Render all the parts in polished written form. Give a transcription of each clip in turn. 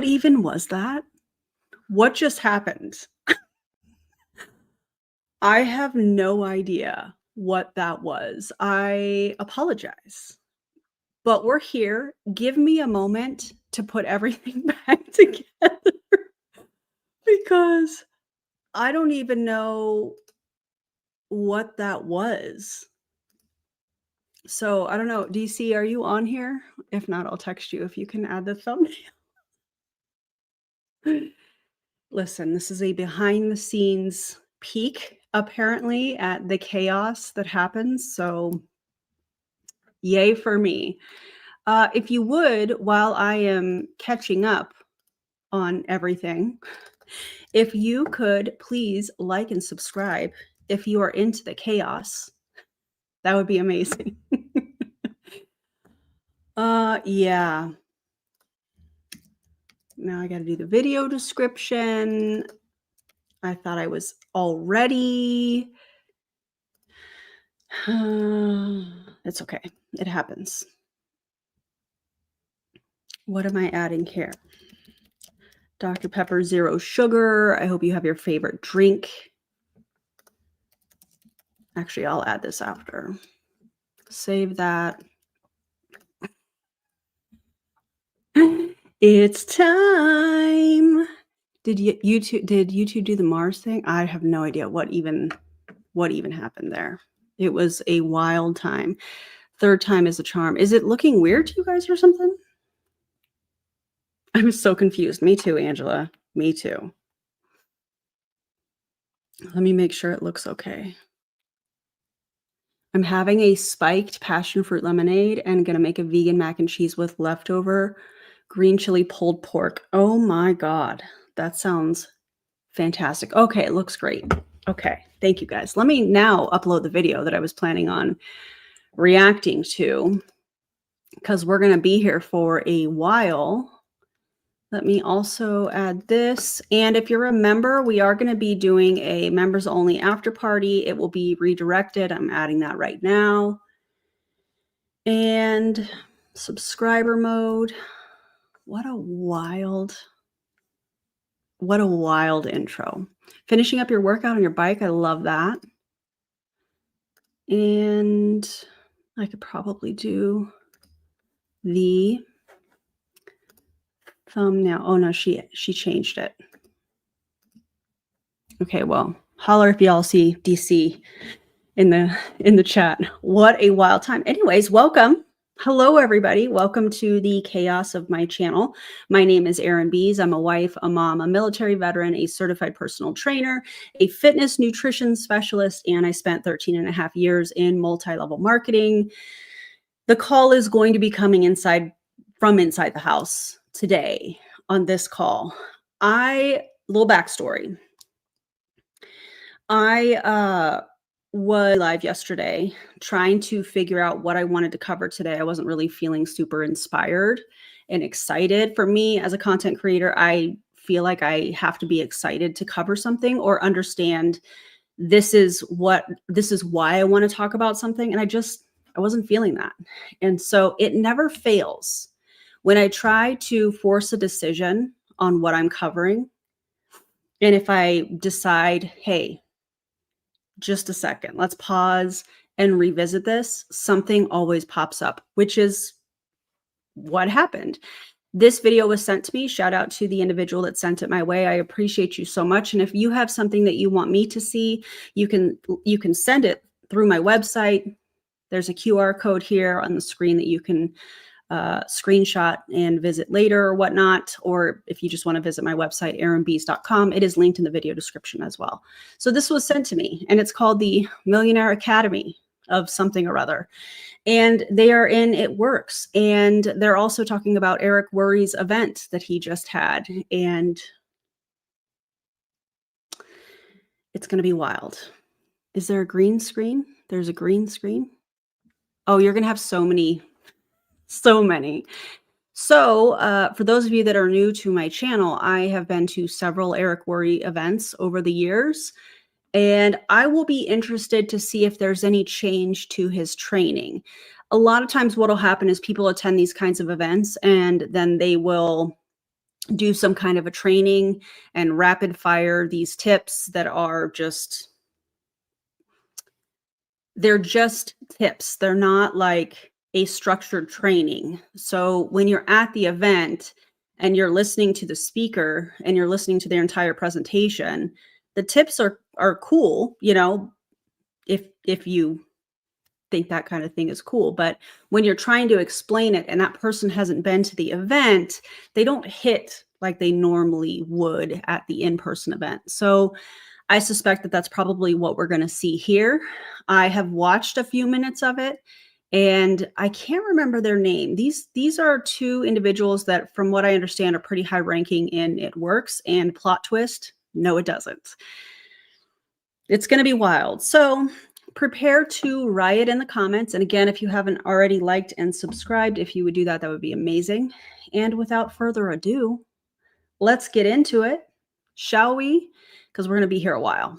even was that? What just happened? I have no idea what that was. I apologize. But we're here. Give me a moment to put everything back together because I don't even know what that was. So I don't know. DC, are you on here? If not, I'll text you if you can add the thumbnail. Listen, this is a behind the scenes peek, apparently, at the chaos that happens. So yay for me. If you would, while I am catching up on everything, if you could please like and subscribe if you are into the chaos, that would be amazing. Yeah. Now I got to do the video description. I thought I was all ready. It's okay. It happens. What am I adding here? Dr. Pepper, zero sugar. I hope you have your favorite drink. Actually, I'll add this after. Save that. It's time. Did YouTube do the Mars thing? I have no idea what even happened there. It was a wild time. Third time is a charm. Is it looking weird to you guys or something? I'm so confused. Me too, Angela. Me too. Let me make sure it looks okay. I'm having a spiked passion fruit lemonade and gonna make a vegan mac and cheese with leftover green chili pulled pork. Oh my God. That sounds fantastic. Okay, it looks great. Okay, thank you guys. Let me now upload the video that I was planning on reacting to because we're gonna be here for a while. Let me also add this. And if you're a member, we are going to be doing a members only after party. It will be redirected. I'm adding that right now. And subscriber mode. What a wild intro. Finishing up your workout on your bike. I love that. And I could probably do the thumbnail. Oh no, she changed it. Okay, well, holler if y'all see DC in the chat. What a wild time. Anyways, welcome. Hello, everybody. Welcome to the chaos of my channel. My name is Erin Bees. I'm a wife, a mom, a military veteran, a certified personal trainer, a fitness nutrition specialist, and I spent 13 and a half years in multi-level marketing. The call is going to be coming from inside the house today on this call. Little backstory. I was live yesterday trying to figure out what I wanted to cover today. I wasn't really feeling super inspired and excited. For me as a content creator, I feel like I have to be excited to cover something or understand this is why I want to talk about something. And I wasn't feeling that. And so it never fails when I try to force a decision on what I'm covering. And if I decide, hey, just a second, let's pause and revisit this, something always pops up, which is what happened. This video was sent to me. Shout out to the individual that sent it my way. I appreciate you so much. And if you have something that you want me to see, you can send it through my website. There's a QR code here on the screen that you can screenshot and visit later or whatnot. Or if you just want to visit my website, erinbees.com, it is linked in the video description as well. So this was sent to me and it's called the Millionaire Academy of something or other. And they are in It Works. And they're also talking about Eric Worre's event that he just had. And it's going to be wild. Is there a green screen? There's a green screen. Oh, you're going to have so many. So for those of you that are new to my channel, I have been to several Eric Worre events over the years, and I will be interested to see if there's any change to his training. A lot of times what will happen is people attend these kinds of events and then they will do some kind of a training and rapid fire these tips that are just, they're just tips. They're not like a structured training. So when you're at the event and you're listening to the speaker and you're listening to their entire presentation, the tips are cool, you know, if you think that kind of thing is cool. But when you're trying to explain it and that person hasn't been to the event, they don't hit like they normally would at the in-person event. So I suspect that that's probably what we're going to see here. I have watched a few minutes of it and I can't remember their name. These are two individuals that, from what I understand, are pretty high ranking in It Works, and plot twist, no, it doesn't. It's going to be wild. So prepare to riot in the comments. And again, if you haven't already liked and subscribed, if you would do that, that would be amazing. And without further ado, let's get into it, shall we? Because we're going to be here a while.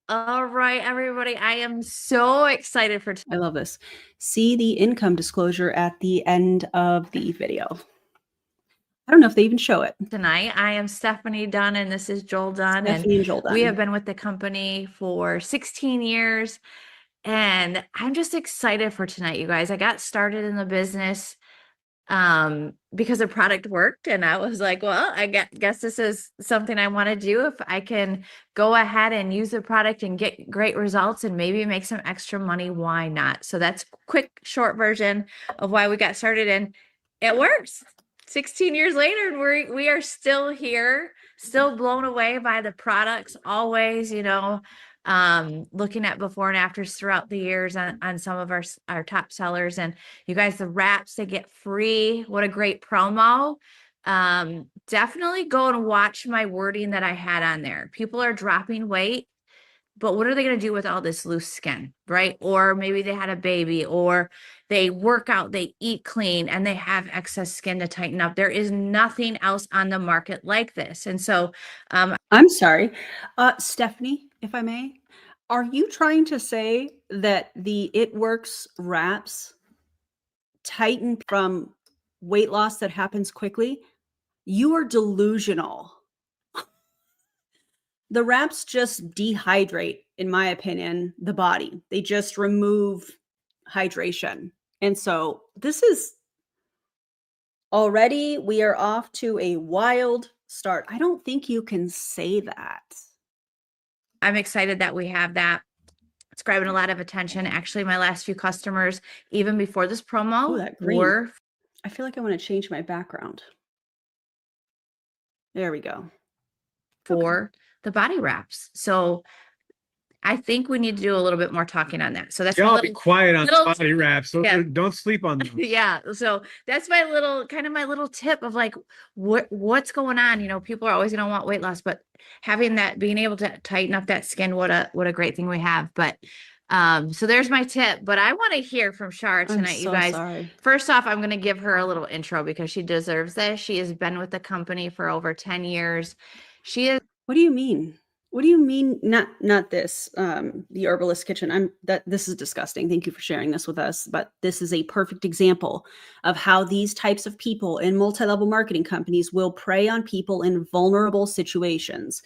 All right, everybody. I am so excited for I love this. See the income disclosure at the end of the video. I don't know if they even show it. tonight. I am Stephanie Dunn, and this is Joel Dunn. Stephanie and Joel Dunn. We have been with the company for 16 years, and I'm just excited for tonight, you guys. I got started in the business because the product worked, and I was like, well, I guess this is something I want to do. If I can go ahead and use the product and get great results and maybe make some extra money, why not? So that's quick, short version of why we got started, and it works. 16 years later, and we are still here, still blown away by the products, always, you know, looking at before and afters throughout the years on some of our top sellers. And you guys, the wraps, they get free. What a great promo. Definitely go and watch my wording that I had on there. People are dropping weight, but what are they going to do with all this loose skin, right? Or maybe they had a baby, or they work out, they eat clean, and they have excess skin to tighten up. There is nothing else on the market like this. And so I'm sorry, Stephanie, if I may, are you trying to say that the It Works wraps tighten from weight loss that happens quickly? You are delusional. The wraps just dehydrate, in my opinion, the body. They just remove hydration. And so this is already, we are off to a wild start. I don't think you can say that. I'm excited that we have that. It's grabbing a lot of attention. Actually, my last few customers, even before this promo, that green. were. I feel like I want to change my background. There we go. For the body wraps. So I think we need to do a little bit more talking on that. So that's y'all be quiet on body wraps. Yeah. Don't sleep on them. Yeah. So that's my little tip of like what's going on. You know, people are always going to want weight loss, but having that, being able to tighten up that skin, what a great thing we have. But so there's my tip. But I want to hear from Shar tonight, you guys. Sorry. First off, I'm going to give her a little intro because she deserves this. She has been with the company for over 10 years. She is. What do you mean? What do you mean? Not this, the Herbalist Kitchen. This is disgusting. Thank you for sharing this with us. But this is a perfect example of how these types of people in multi-level marketing companies will prey on people in vulnerable situations.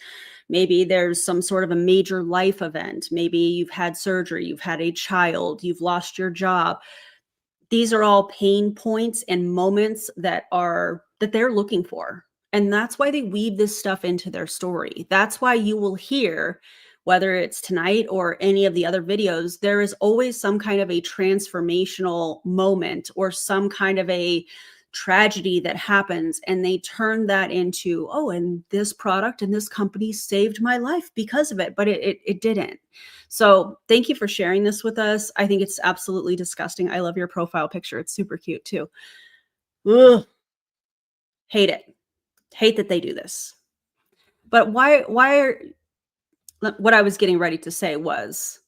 Maybe there's some sort of a major life event. Maybe you've had surgery, you've had a child, you've lost your job. These are all pain points and moments that they're looking for. And that's why they weave this stuff into their story. That's why you will hear, whether it's tonight or any of the other videos, there is always some kind of a transformational moment or some kind of a tragedy that happens. And they turn that into, oh, and this product and this company saved my life because of it. But it didn't. So thank you for sharing this with us. I think it's absolutely disgusting. I love your profile picture. It's super cute too. Ugh. Hate it. Hate that they do this. But why are, what I was getting ready to say was,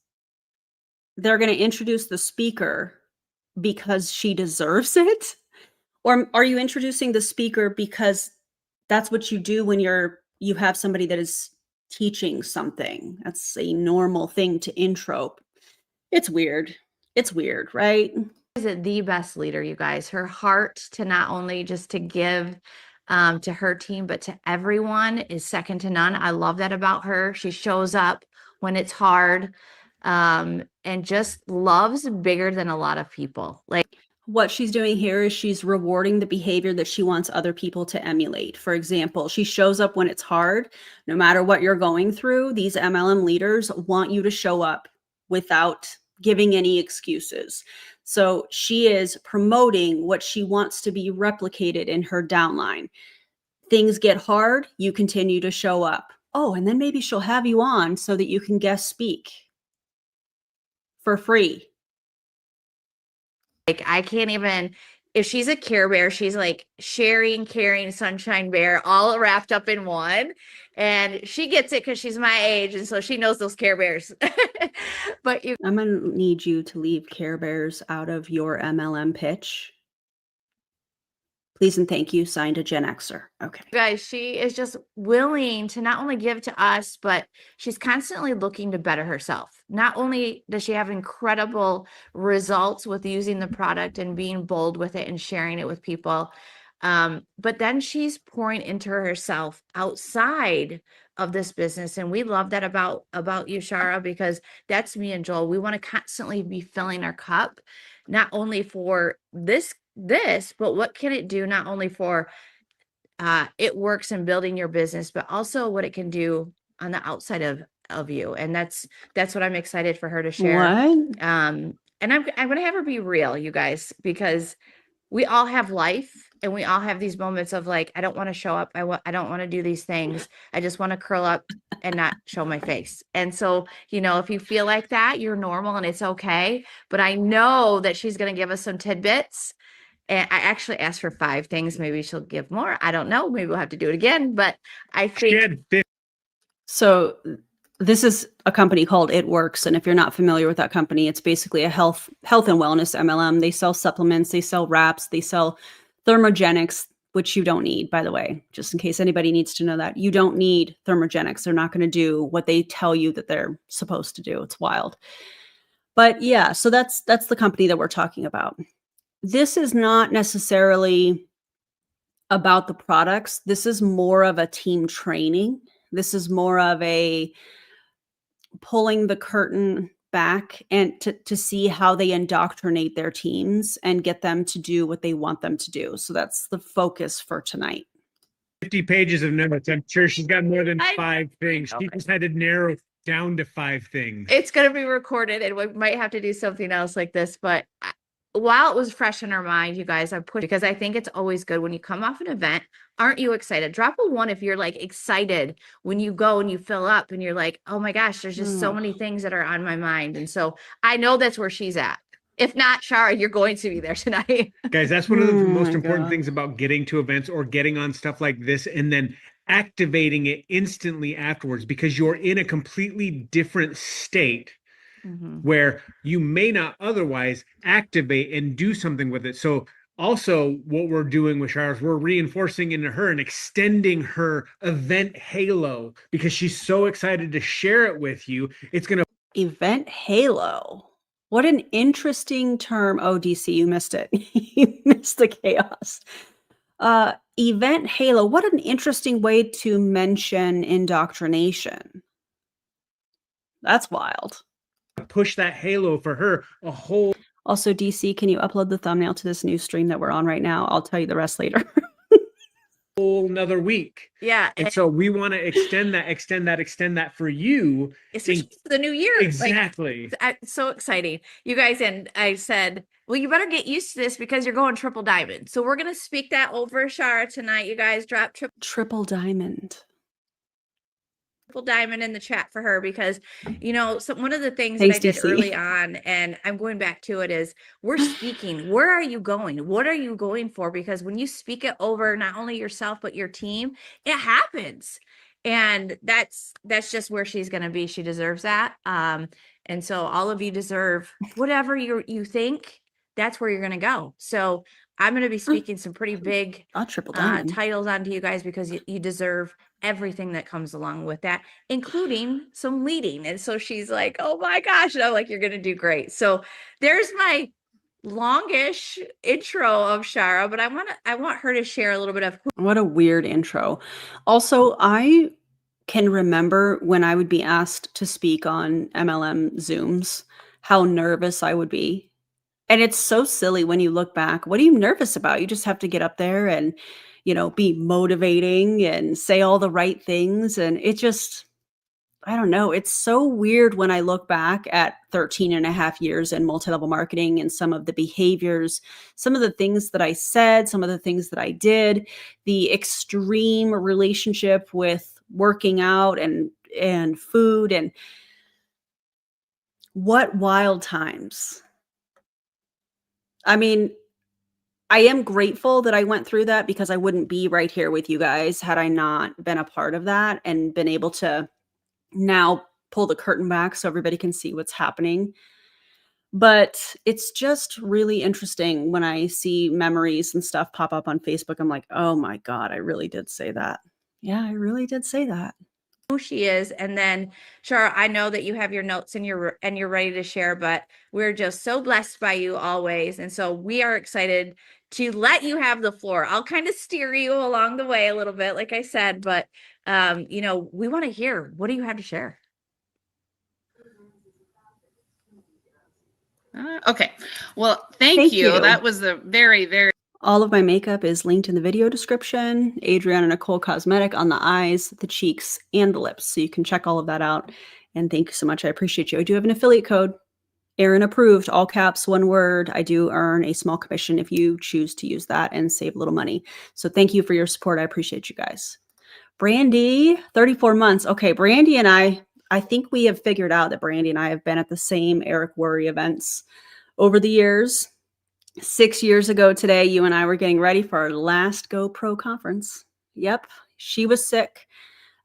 they're going to introduce the speaker because she deserves it? Or are you introducing the speaker because that's what you do when you have somebody that is teaching something? That's a normal thing to intro. It's weird. It's weird, right? Is the best leader, you guys. Her heart to not only just to give to her team, but to everyone is second to none. I love that about her. She shows up when it's hard, and just loves bigger than a lot of people. Like, what she's doing here is she's rewarding the behavior that she wants other people to emulate. For example, she shows up when it's hard. No matter what you're going through, these MLM leaders want you to show up without giving any excuses. So she is promoting what she wants to be replicated in her downline. Things get hard, you continue to show up. Oh, and then maybe she'll have you on so that you can guest speak for free. Like, I can't even, if she's a Care Bear, she's like sharing, caring, sunshine bear, all wrapped up in one. And she gets it because she's my age. And so she knows those Care Bears. But I'm going to need you to leave Care Bears out of your MLM pitch. Please and thank you. Signed, a Gen Xer. Okay. guys, she is just willing to not only give to us, but she's constantly looking to better herself. Not only does she have incredible results with using the product and being bold with it and sharing it with people, but then she's pouring into herself outside of this business. And we love that about you, Shara, because that's me and Joel. We want to constantly be filling our cup, not only for this, but what can it do not only for It Works in building your business, but also what it can do on the outside of you. And that's what I'm excited for her to share. What? And I'm going to have her be real, you guys, because we all have life and we all have these moments of like, I don't want to show up. I don't want to do these things. I just want to curl up and not show my face. And so, if you feel like that, you're normal and it's okay. But I know that she's going to give us some tidbits. And I actually asked for 5 things. Maybe she'll give more. I don't know. Maybe we'll have to do it again. But I think. So this is a company called It Works. And if you're not familiar with that company, it's basically a health and wellness MLM. They sell supplements, they sell wraps, they sell thermogenics, which you don't need, by the way, just in case anybody needs to know that. You don't need thermogenics. They're not going to do what they tell you that they're supposed to do. It's wild. But yeah, so that's the company that we're talking about. This is not necessarily about the products. This is more of a team training. This is more of a pulling the curtain back and to see how they indoctrinate their teams and get them to do what they want them to do. So that's the focus for tonight. 50 pages of notes. I'm sure she's got more than 5 things. She just had to narrow down to 5 things. It's going to be recorded and we might have to do something else like this, but while it was fresh in our mind, you guys, I pushed because I think it's always good when you come off an event. Aren't you excited? Drop a 1 if you're like excited when you go and you fill up and you're like, oh my gosh, there's just so many things that are on my mind. And so I know that's where she's at. If not, Shara, you're going to be there tonight. Guys, that's one of the most important things about getting to events or getting on stuff like this and then activating it instantly afterwards, because you're in a completely different state. Where you may not otherwise activate and do something with it. So also what we're doing with Shara is we're reinforcing into her and extending her event halo, because she's so excited to share it with you. It's going to event halo. What an interesting term. Oh, DC, you missed it. You missed the chaos. Event halo. What an interesting way to mention indoctrination. That's wild. Push that halo for her a whole. Also, DC, can you upload the thumbnail to this new stream that we're on right now? I'll tell you the rest later. Whole another week. Yeah. And so we want to extend that for you. Especially for the new year. Exactly. It's so exciting. You guys, and I said, well, you better get used to this because you're going triple diamond. So we're going to speak that over Shara tonight. You guys drop triple diamond in the chat for her, because so one of the things that I did early on, and I'm going back to it, is we're speaking. Where are you going? What are you going for? Because when you speak it over not only yourself but your team, it happens. And that's just where she's going to be. She deserves that. And so all of you deserve whatever you think. That's where you're going to go. So I'm going to be speaking some pretty big titles onto you guys, because you deserve everything that comes along with that, including some leading. And so she's like, oh my gosh. And I'm like, you're going to do great. So there's my longish intro of Shara, but I want her to share a little bit of What a weird intro. Also, I can remember when I would be asked to speak on MLM Zooms, how nervous I would be. And it's so silly when you look back. What are you nervous about? You just have to get up there and, be motivating and say all the right things. And it just, I don't know. It's so weird when I look back at 13 and a half years in multi-level marketing and some of the behaviors, some of the things that I said, some of the things that I did, the extreme relationship with working out and food, and what wild times. I mean, I am grateful that I went through that, because I wouldn't be right here with you guys had I not been a part of that and been able to now pull the curtain back so everybody can see what's happening. But it's just really interesting when I see memories and stuff pop up on Facebook. I'm like, oh my God, I really did say that. Yeah, I really did say that. who she is. And then, Shara, I know that you have your notes and you're ready to share, but we're just so blessed by you always. And so we are excited to let you have the floor. I'll kind of steer you along the way a little bit, like I said, but we want to hear, what do you have to share? Okay. Well, thank you. That was a very, very. All of my makeup is linked in the video description. Adriana Nicole Cosmetic on the eyes, the cheeks, and the lips. So you can check all of that out. And thank you so much. I appreciate you. I do have an affiliate code, Erin approved, all caps, one word. I do earn a small commission if you choose to use that and save a little money. So thank you for your support. I appreciate you guys. Brandy, 34 months. Okay, Brandy and I think we have figured out that Brandy and I have been at the same Eric Worre events over the years. 6 years ago today, you and I were getting ready for our last GoPro conference. Yep, she was sick,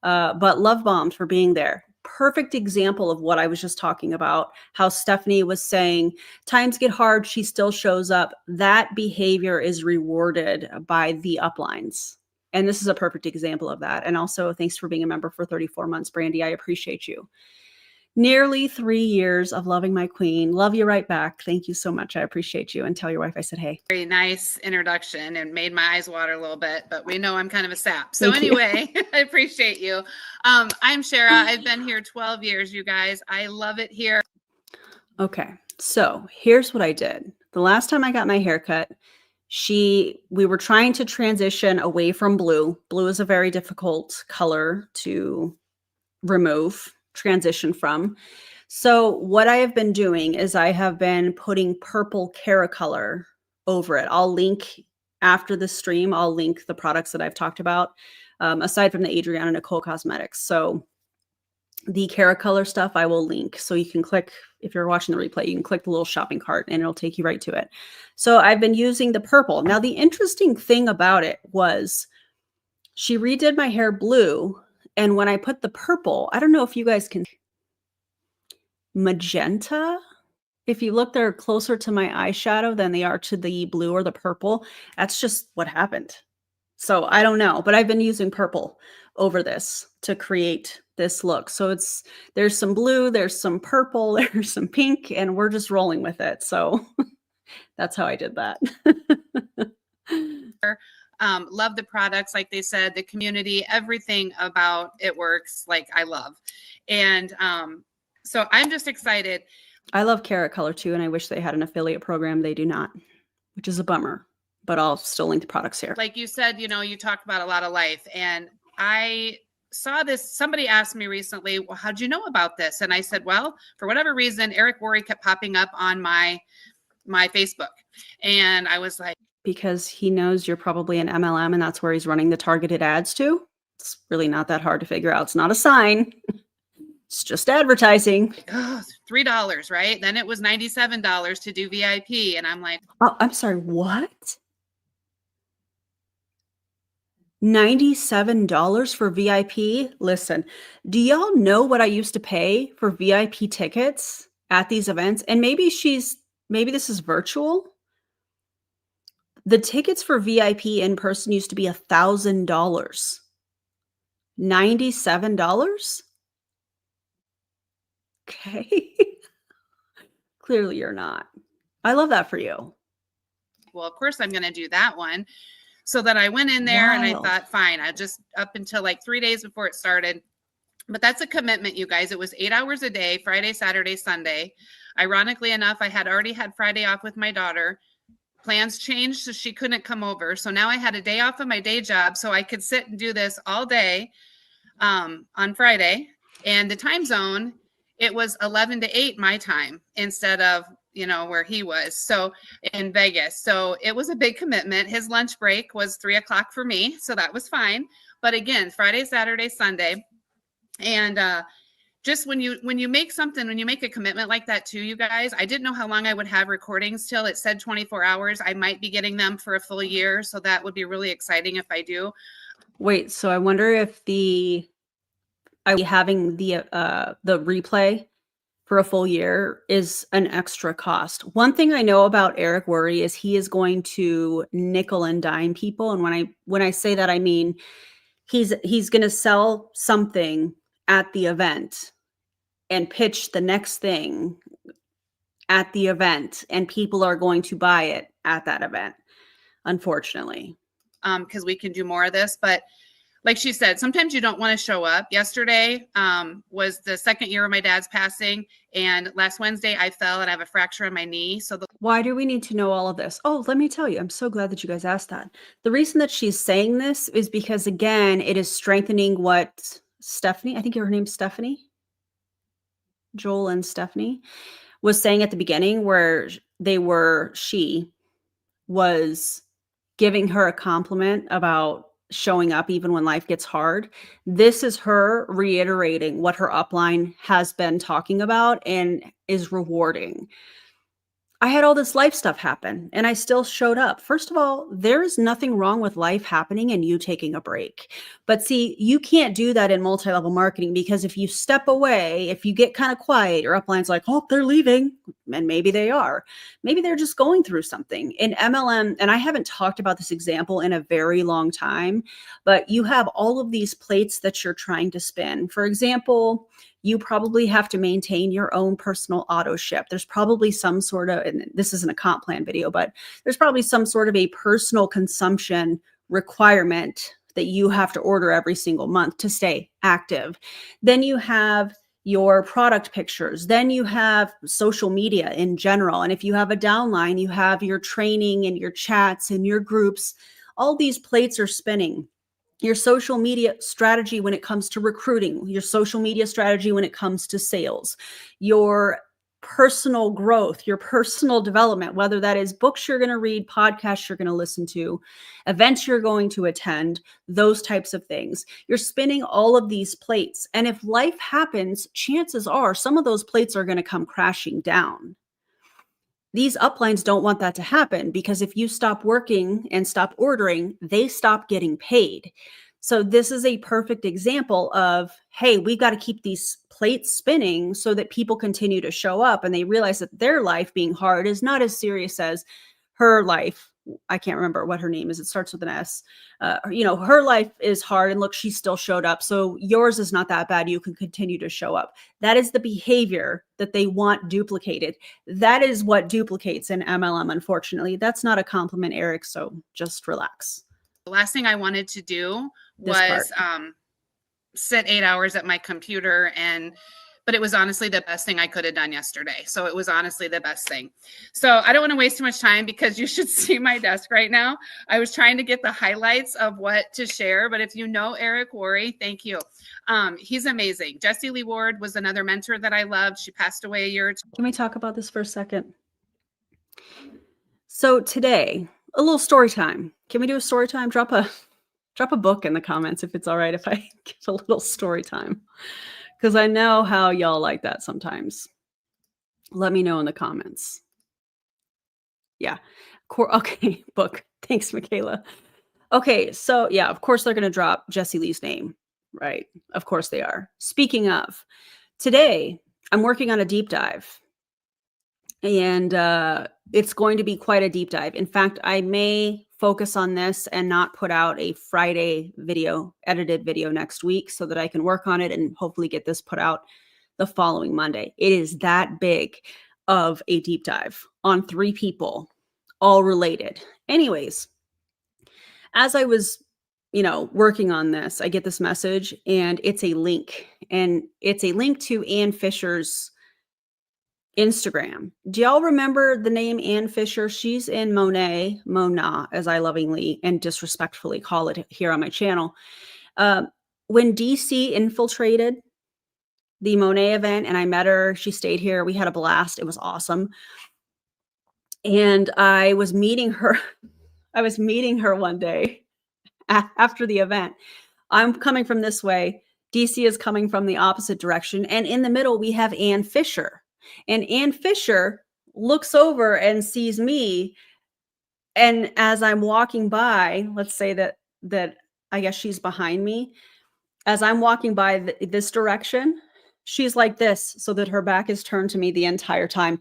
but love bombed for being there. Perfect example of what I was just talking about, how Stephanie was saying, times get hard, she still shows up. That behavior is rewarded by the uplines. And this is a perfect example of that. And also, thanks for being a member for 34 months, Brandy. I appreciate you. Nearly 3 years of loving my queen. Love you right back. Thank you so much. I appreciate you. And tell your wife I said hey. Very nice introduction and made my eyes water a little bit, but we know I'm kind of a sap. So anyway, I appreciate you. I'm Shara. I've been here 12 years, you guys. I love it here. Okay. So here's what I did. The last time I got my haircut, we were trying to transition away from blue. Blue is a very difficult color to transition from. So what I have been doing is I have been putting purple Caracolor over it. I'll link after the stream. I'll link the products that I've talked about, aside from the Adriana Nicole Cosmetics. So the Caracolor stuff I will link. So you can click, if you're watching the replay, you can click the little shopping cart and it'll take you right to it. So I've been using the purple. Now, the interesting thing about it was she redid my hair blue. And when I put the purple, I don't know if you guys can, magenta. If you look, they're closer to my eyeshadow than they are to the blue or the purple. That's just what happened. So I don't know, but I've been using purple over this to create this look. So there's some blue, there's some purple, there's some pink, and we're just rolling with it. So that's how I did that. Love the products, like they said, the community, everything about It Works, like I love. And so I'm just excited. I love Caracolor too, and I wish they had an affiliate program. They do not, which is a bummer, but I'll still link the products here. Like you said, you talk about a lot of life, and I saw this. Somebody asked me recently, well, how'd you know about this? And I said, well, for whatever reason, Eric Worre kept popping up on my Facebook. And I was like, because he knows you're probably an MLM and that's where he's running the targeted ads to. It's really not that hard to figure out. It's not a sign. It's just advertising. Oh, $3, right? Then it was $97 to do VIP. And I'm like, oh, I'm sorry, what? $97 for VIP? Listen, do y'all know what I used to pay for VIP tickets at these events? And maybe this is virtual. The tickets for VIP in person used to be $1,000. $97? Okay. Clearly you're not. I love that for you. Well, of course I'm going to do that one. So then I went in there and I thought, fine, I just up until like 3 days before it started. But that's a commitment, you guys. It was 8 hours a day, Friday, Saturday, Sunday. Ironically enough, I had already had Friday off with my daughter. Plans changed, so she couldn't come over. So now I had a day off of my day job, so I could sit and do this all day on Friday. And the time zone, it was 11 to 8 my time instead of, where he was. So in Vegas. So it was a big commitment. His lunch break was 3 o'clock for me. So that was fine. But again, Friday, Saturday, Sunday. And just when you make a commitment like that too, you guys, I didn't know how long I would have recordings till. It said 24 hours. I might be getting them for a full year. So that would be really exciting if I do. Wait, so I wonder if having the replay for a full year is an extra cost. One thing I know about Eric Worre is he is going to nickel and dime people. And when I say that, I mean, he's going to sell something at the event and pitch the next thing at the event, and people are going to buy it at that event, unfortunately. Because we can do more of this. But like she said, sometimes you don't want to show up. Yesterday was the second year of my dad's passing. And last Wednesday I fell and I have a fracture in my knee. So why do we need to know all of this? Oh, let me tell you, I'm so glad that you guys asked that. The reason that she's saying this is because, again, it is strengthening what Stephanie, I think her name's Stephanie, Joel and Stephanie, was saying at the beginning, where she was giving her a compliment about showing up even when life gets hard. This is her reiterating what her upline has been talking about and is rewarding. I had all this life stuff happen and I still showed up. First of all, there is nothing wrong with life happening and you taking a break. But see, you can't do that in multi-level marketing, because if you step away, if you get kind of quiet, your upline's like, oh, they're leaving. And maybe they are. Maybe they're just going through something. In MLM, and I haven't talked about this example in a very long time, but you have all of these plates that you're trying to spin. For example, you probably have to maintain your own personal auto ship. There's probably some sort of, and this isn't a comp plan video, but there's probably some sort of a personal consumption requirement that you have to order every single month to stay active. Then you have your product pictures. Then you have social media in general. And if you have a downline, you have your training and your chats and your groups. All these plates are spinning. Your social media strategy when it comes to recruiting, your social media strategy when it comes to sales, your personal growth, your personal development, whether that is books you're going to read, podcasts you're going to listen to, events you're going to attend, those types of things. You're spinning all of these plates. And if life happens, chances are some of those plates are going to come crashing down. These uplines don't want that to happen, because if you stop working and stop ordering, they stop getting paid. So this is a perfect example of, hey, we've got to keep these plates spinning so that people continue to show up and they realize that their life being hard is not as serious as her life. I can't remember what her name is. It starts with an S. Her life is hard, and look, she still showed up. So yours is not that bad. You can continue to show up. That is the behavior that they want duplicated. That is what duplicates in MLM, unfortunately. That's not a compliment, Eric. So just relax. The last thing I wanted to do was sit 8 hours at my computer, but it was honestly the best thing I could have done yesterday. So it was honestly the best thing. So I don't want to waste too much time, because you should see my desk right now. I was trying to get the highlights of what to share, but if you know Eric Worre, thank you. He's amazing. Jessie Lee Ward was another mentor that I loved. She passed away a year or two. Can we talk about this for a second? So today, a little story time. Can we do a story time? Drop a book in the comments if it's all right if I give a little story time, because I know how y'all like that sometimes. Let me know in the comments. Yeah. Okay, book. Thanks, Michaela. Okay, so yeah, of course they're going to drop Jessie Lee's name, right? Of course they are. Speaking of, today I'm working on a deep dive. And it's going to be quite a deep dive. In fact, I may focus on this and not put out a Friday edited video next week, so that I can work on it and hopefully get this put out the following Monday. It is that big. of a deep dive on 3 people, all related. Anyways, as I was, working on this, I get this message and it's a link, and it's a link to Ann Fisher's Instagram. Do y'all remember the name Ann Fisher? She's in Mona, as I lovingly and disrespectfully call it here on my channel. When DC infiltrated the Monet event and I met her, she stayed here. We had a blast. It was awesome. And I was meeting her. I was meeting her one day after the event. I'm coming from this way. DC is coming from the opposite direction. And in the middle, we have Ann Fisher. And Ann Fisher looks over and sees me. And as I'm walking by, let's say that I guess she's behind me. As I'm walking by this direction, she's like this so that her back is turned to me the entire time.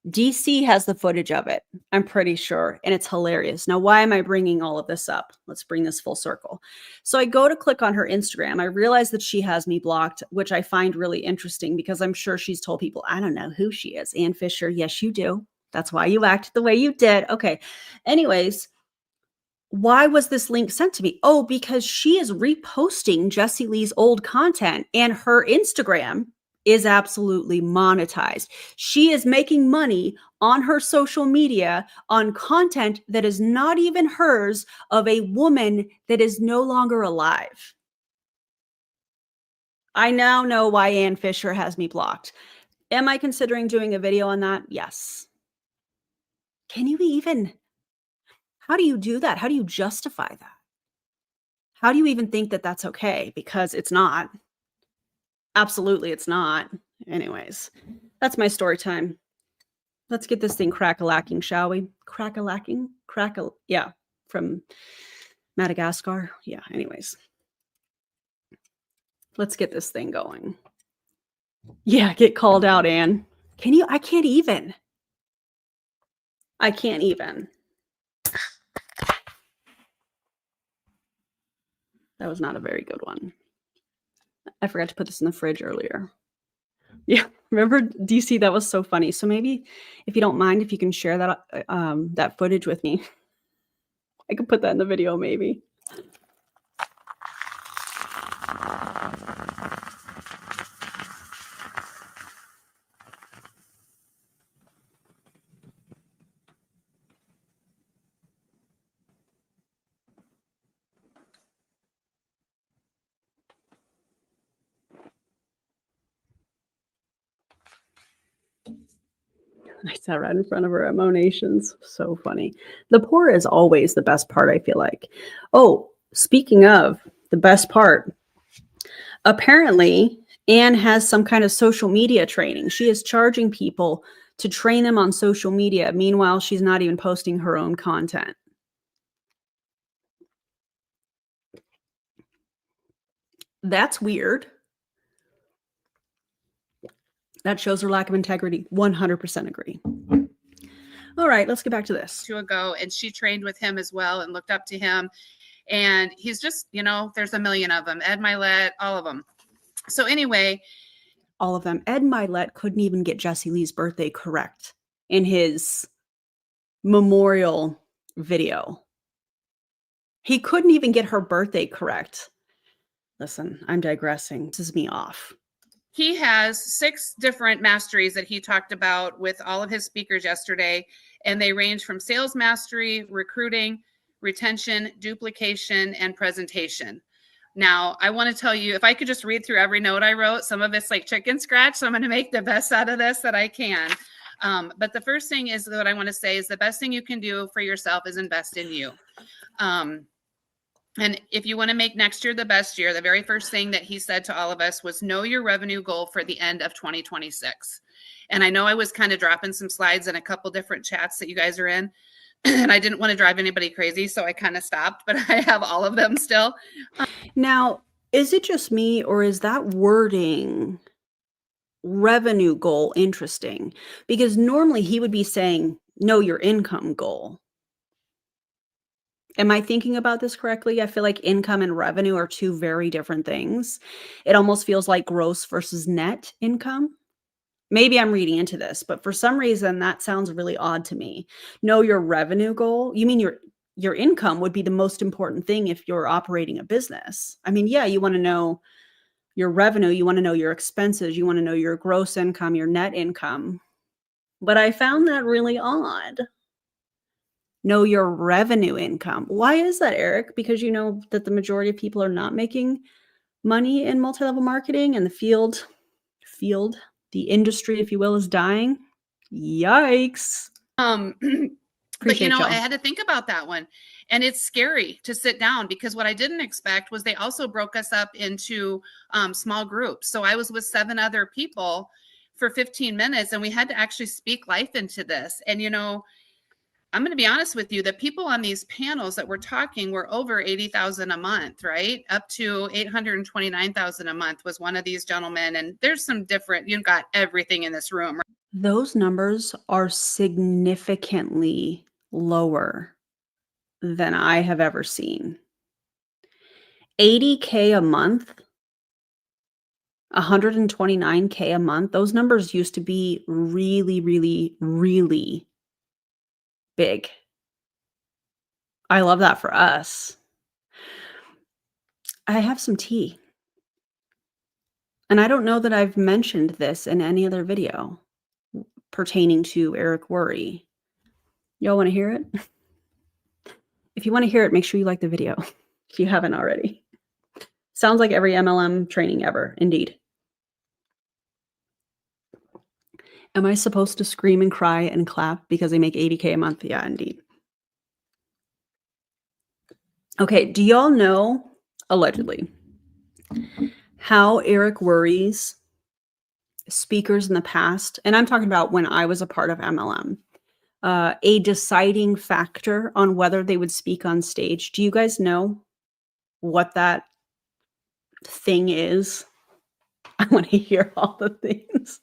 DC has the footage of it, I'm pretty sure, and it's hilarious. Now, why am I bringing all of this up? Let's bring this full circle. So I go to click on her Instagram. I realize that she has me blocked, which I find really interesting because I'm sure she's told people, I don't know who she is. Ann Fisher, yes, you do. That's why you acted the way you did. Okay. Anyways, why was this link sent to me? Oh, because she is reposting Jessie Lee's old content, and her Instagram is absolutely monetized. She is making money on her social media on content that is not even hers, of a woman that is no longer alive. I now know why Ann Fisher has me blocked. Am I considering doing a video on that? Yes. Can you even, how do you do that? How do you justify that? How do you even think that that's okay? Because it's not. Absolutely, it's not. Anyways, that's my story time. Let's get this thing crack-a-lacking, shall we? Crack-a-lacking? Yeah, from Madagascar. Yeah, anyways. Let's get this thing going. Yeah, get called out, Ann. Can you? I can't even. I can't even. That was not a very good one. I forgot to put this in the fridge earlier. Yeah, remember DC? That was so funny. So maybe if you don't mind, if you can share that that footage with me, I could put that in the video maybe. I sat right in front of her at Monations. So funny. The pour is always the best part, I feel like. Oh, speaking of the best part, apparently Ann has some kind of social media training. She is charging people to train them on social media. Meanwhile, she's not even posting her own content. That's weird. That shows her lack of integrity. 100% agree. All right, let's get back to this. Ago, and she trained with him as well and looked up to him. And he's just, there's a million of them. Ed Milet, all of them. So anyway. All of them. Ed Milet couldn't even get Jessie Lee's birthday correct in his memorial video. He couldn't even get her birthday correct. Listen, I'm digressing. This is me off. He has 6 different masteries that he talked about with all of his speakers yesterday, and they range from sales mastery, recruiting, retention, duplication, and presentation. Now, I want to tell you, if I could just read through every note I wrote, some of it's like chicken scratch, so I'm going to make the best out of this that I can. But the first thing is what I want to say is the best thing you can do for yourself is invest in you. And if you want to make next year the best year, the very first thing that he said to all of us was know your revenue goal for the end of 2026. And I know I was kind of dropping some slides in a couple different chats that you guys are in, and I didn't want to drive anybody crazy, so I kind of stopped, but I have all of them still. Now, is it just me, or is that wording revenue goal interesting? Because normally he would be saying know your income goal. Am I thinking about this correctly? I feel like income and revenue are 2 very different things. It almost feels like gross versus net income. maybe I'm reading into this, but for some reason that sounds really odd to me. Know your revenue goal. You mean your income would be the most important thing if you're operating a business. I mean, yeah, you want to know your revenue, you want to know your expenses, you want to know your gross income, your net income. But I found that really odd. Know your revenue income. Why is that, Eric? Because you know that the majority of people are not making money in multi-level marketing, and the the industry, if you will, is dying. Yikes. But you know, I had to think about that one, and it's scary to sit down, because what I didn't expect was they also broke us up into small groups. So I was with 7 other people for 15 minutes, and we had to actually speak life into this. And you know, I'm going to be honest with you, the people on these panels that we're talking were over 80,000 a month, right? Up to 829,000 a month was one of these gentlemen. And there's some different, you've got everything in this room. Right? Those numbers are significantly lower than I have ever seen. 80K a month, 129K a month. Those numbers used to be really, really, really big. I love that for us. I have some tea. And I don't know that I've mentioned this in any other video pertaining to Eric Worre. Y'all want to hear it? If you want to hear it, make sure you like the video if you haven't already. Sounds like every MLM training ever, indeed. Am I supposed to scream and cry and clap because they make 80K a month? Yeah, indeed. Okay, do y'all know, allegedly, how Eric Worre's speakers in the past, and I'm talking about when I was a part of MLM, a deciding factor on whether they would speak on stage. Do you guys know what that thing is? I want to hear all the things.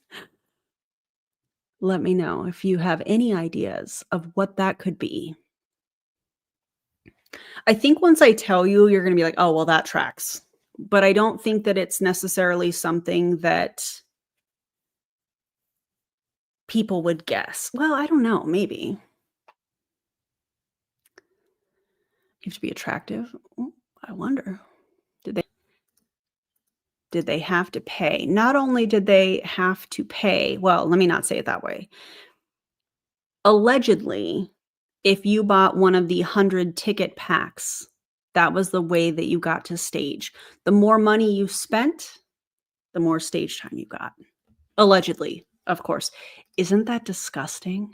Let me know if you have any ideas of what that could be. I think once I tell you, you're going to be like, oh, well, that tracks. But I don't think that it's necessarily something that people would guess. Well, I don't know, maybe. You have to be attractive. Ooh, I wonder. Did they have to pay? Not only did they have to pay, well, let me not say it that way. Allegedly, if you bought one of the 100 ticket packs, that was the way that you got to stage. The more money you spent, the more stage time you got. Allegedly, of course. Isn't that disgusting?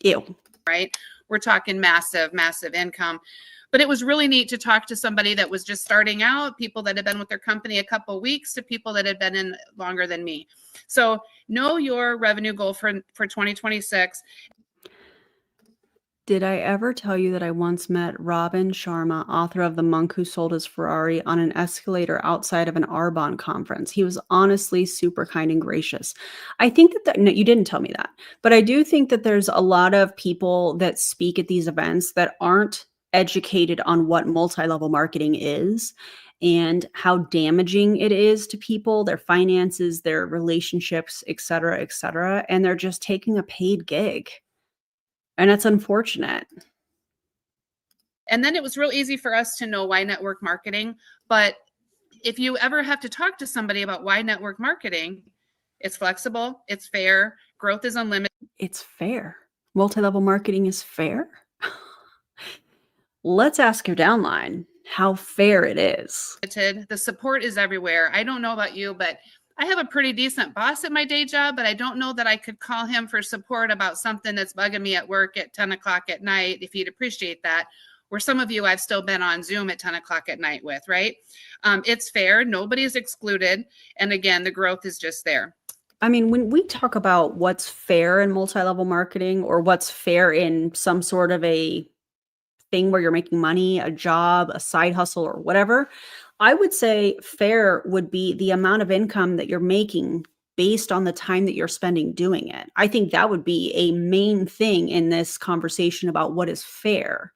Ew. Right? We're talking massive, massive income. But it was really neat to talk to somebody that was just starting out, people that had been with their company a couple of weeks, to people that had been in longer than me. So know your revenue goal for 2026. Did I ever tell you that I once met Robin Sharma, author of The Monk Who Sold His Ferrari, on an escalator outside of an Arbonne conference? He was honestly super kind and gracious. I think that, no, you didn't tell me that, but I do think that there's a lot of people that speak at these events that aren't educated on what multi-level marketing is and how damaging it is to people, their finances, their relationships, et cetera, and they're just taking a paid gig. And it's unfortunate. And then it was real easy for us to know why network marketing. But if you ever have to talk to somebody about why network marketing, it's flexible, it's fair, growth is unlimited. It's fair. Multi-level marketing is fair. Let's ask your downline how fair it is. The support is everywhere. I don't know about you, but I have a pretty decent boss at my day job, but I don't know that I could call him for support about something that's bugging me at work at 10 o'clock at night, if he'd appreciate that. Where some of you I've still been on Zoom at 10 o'clock at night with, right? It's fair. Nobody's excluded. And again, the growth is just there. I mean, when we talk about what's fair in multi-level marketing, or what's fair in some sort of a thing where you're making money, a job, a side hustle, or whatever, I would say fair would be the amount of income that you're making based on the time that you're spending doing it. I think that would be a main thing in this conversation about what is fair.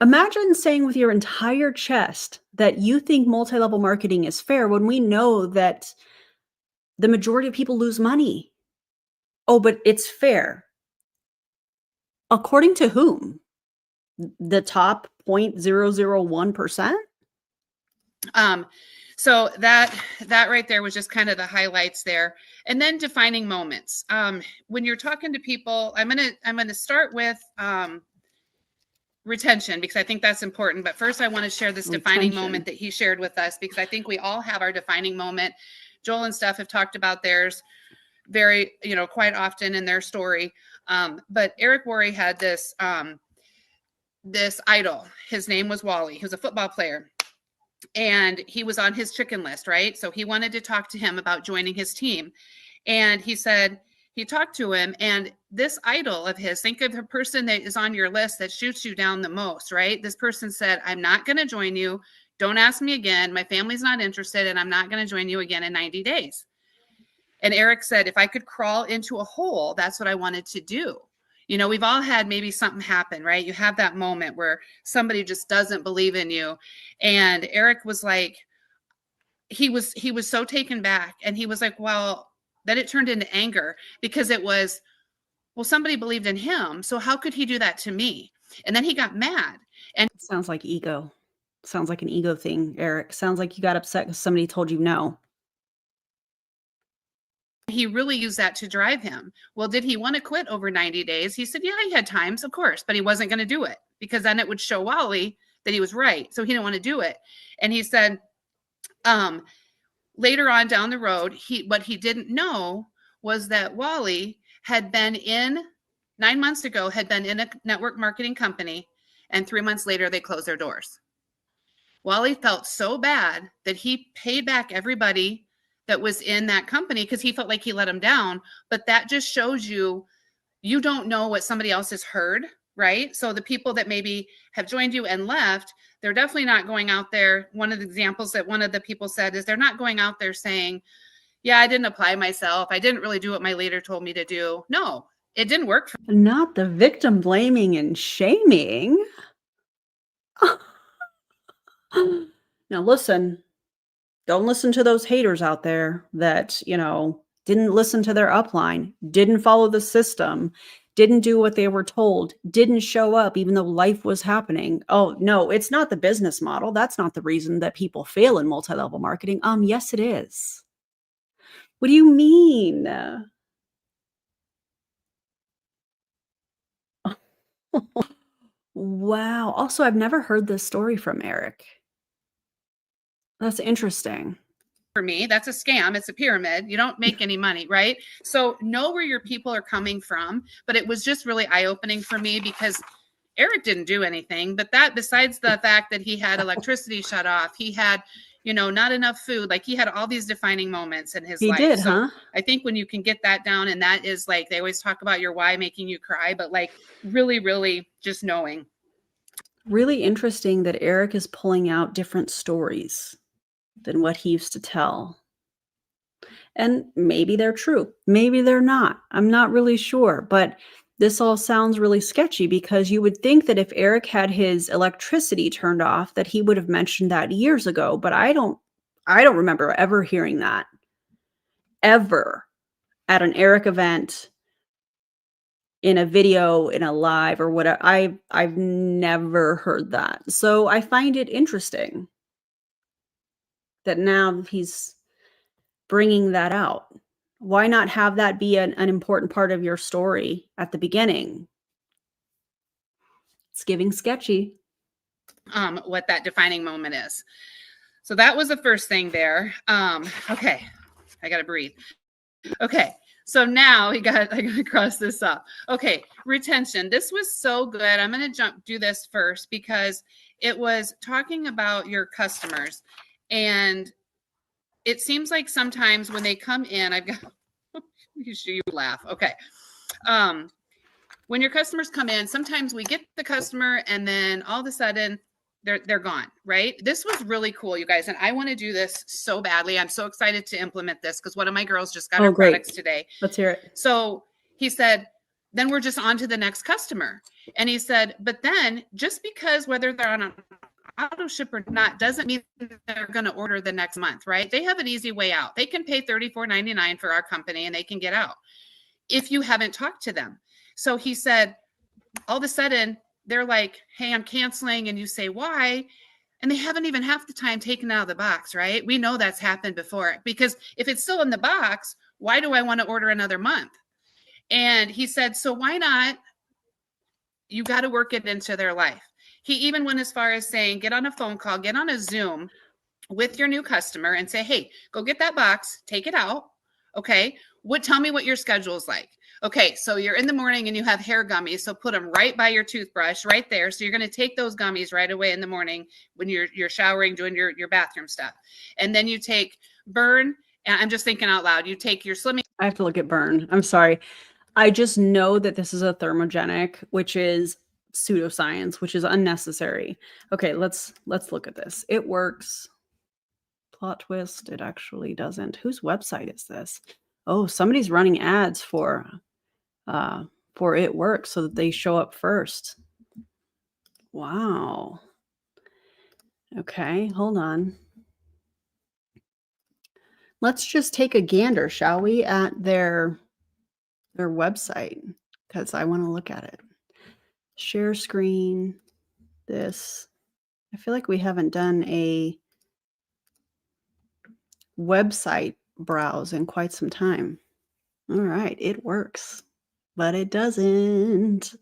Imagine saying with your entire chest that you think multi-level marketing is fair when we know that the majority of people lose money. Oh, but it's fair. According to whom? The top 0.001%? So that right there was just kind of the highlights there. And then defining moments. When you're talking to people, I'm gonna start with retention, because I think that's important. But first I want to share this defining moment that he shared with us, because I think we all have our defining moment. Joel and Steph have talked about theirs very, quite often in their story. But Eric Worre had this idol. His name was Wally. He was a football player. And he was on his chicken list, right? So he wanted to talk to him about joining his team. And he said, he talked to him, and this idol of his, think of the person that is on your list that shoots you down the most, right? This person said, I'm not going to join you. Don't ask me again. My family's not interested, and I'm not going to join you again in 90 days. And Eric said, if I could crawl into a hole, that's what I wanted to do. We've all had maybe something happen, right? You have that moment where somebody just doesn't believe in you. And Eric was like, he was so taken back, and he was like, well, then it turned into anger, because it was, well, somebody believed in him, so how could he do that to me? And then he got mad. And it sounds like ego. Sounds like an ego thing, Eric. Sounds like you got upset because somebody told you no. He really used that to drive him. Well, did he want to quit over 90 days? He said, yeah, he had times, of course, but he wasn't going to do it, because then it would show Wally that he was right. So he didn't want to do it. And he said, later on down the road, what he didn't know was that Wally had been 9 months ago, had been in a network marketing company, and 3 months later, they closed their doors. Wally felt so bad that he paid back everybody that was in that company, because he felt like he let him down. But that just shows you don't know what somebody else has heard, right? So the people that maybe have joined you and left, they're definitely not going out there. One of the examples that one of the people said is they're not going out there saying, yeah, I didn't apply myself. I didn't really do what my leader told me to do. No, it didn't work for me. Not the victim blaming and shaming. Now listen, don't listen to those haters out there that, didn't listen to their upline, didn't follow the system, didn't do what they were told, didn't show up even though life was happening. Oh, no, it's not the business model. That's not the reason that people fail in multi-level marketing. Yes, it is. What do you mean? Wow. Also, I've never heard this story from Eric. That's interesting. For me, that's a scam. It's a pyramid. You don't make any money, right? So know where your people are coming from. But it was just really eye-opening for me, because Eric didn't do anything. But that, besides the fact that he had electricity shut off, he had, not enough food. Like, he had all these defining moments in his life. He did, so huh? I think when you can get that down, and that is like, they always talk about your why making you cry, but like really, really just knowing. Really interesting that Eric is pulling out different stories than what he used to tell. And maybe they're true. Maybe they're not. I'm not really sure. But this all sounds really sketchy, because you would think that if Eric had his electricity turned off, that he would have mentioned that years ago. But I don't remember ever hearing that. Ever. At an Eric event, in a video, in a live, or whatever. I've never heard that. So I find it interesting that now he's bringing that out. Why not have that be an important part of your story at the beginning? It's giving sketchy. What that defining moment is. So that was the first thing there. Okay, I gotta breathe. Okay, so now I gotta cross this off. Okay, retention. This was so good. I'm gonna do this first, because it was talking about your customers. And it seems like sometimes when they come in, you laugh. Okay. When your customers come in, sometimes we get the customer and then all of a sudden they're gone, right? This was really cool, you guys. And I want to do this so badly. I'm so excited to implement this, because one of my girls just got her products today. Let's hear it. So he said, then we're just on to the next customer. And he said, but then just because whether they're on an auto ship or not doesn't mean they're going to order the next month, right? They have an easy way out. They can pay $34.99 for our company and they can get out if you haven't talked to them. So he said, all of a sudden they're like, hey, I'm canceling. And you say, why? And they haven't even half the time taken it out of the box, right? We know that's happened before, because if it's still in the box, why do I want to order another month? And he said, so why not? You got to work it into their life. He even went as far as saying, get on a phone call, get on a Zoom with your new customer and say, hey, go get that box, take it out. Okay. Tell me what your schedule is like. Okay. So you're in the morning and you have hair gummies. So put them right by your toothbrush right there. So you're going to take those gummies right away in the morning when you're showering, doing your bathroom stuff. And then you take Burn. And I'm just thinking out loud. You take your slimming. I have to look at Burn. I'm sorry. I just know that this is a thermogenic, which is pseudoscience, which is unnecessary. Okay, let's look at this. It works. Plot twist, it actually doesn't. Whose website is this? Oh, somebody's running ads for It Works so that they show up first. Wow. Okay, hold on. Let's just take a gander, shall we, at their website, because I want to look at it. Share screen, this. I feel like we haven't done a website browse in quite some time. All right, it works, but it doesn't.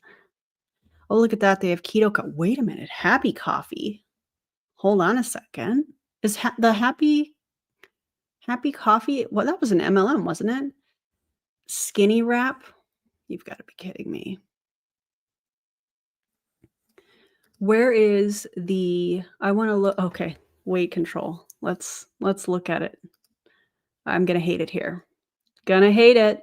Oh, look at that. They have keto. Wait a minute. Happy Coffee. Hold on a second. Is the Happy Coffee? Well, that was an MLM, wasn't it? Skinny Wrap. You've got to be kidding me. Where is the, I want to look, okay, weight control. Let's look at it. I'm going to hate it here. Gonna hate it.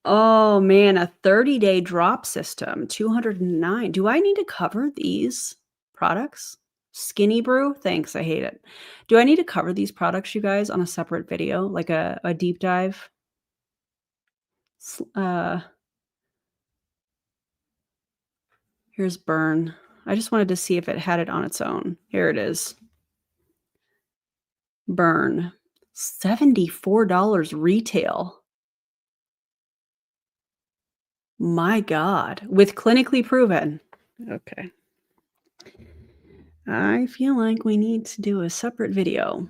Oh man, a 30-day drop system, 209. Do I need to cover these products? Skinny Brew? Thanks, I hate it. Do I need to cover these products, you guys, on a separate video, like a deep dive? Here's Burn. I just wanted to see if it had it on its own. Here it is. Burn. $74 retail. My God. With clinically proven. Okay. I feel like we need to do a separate video.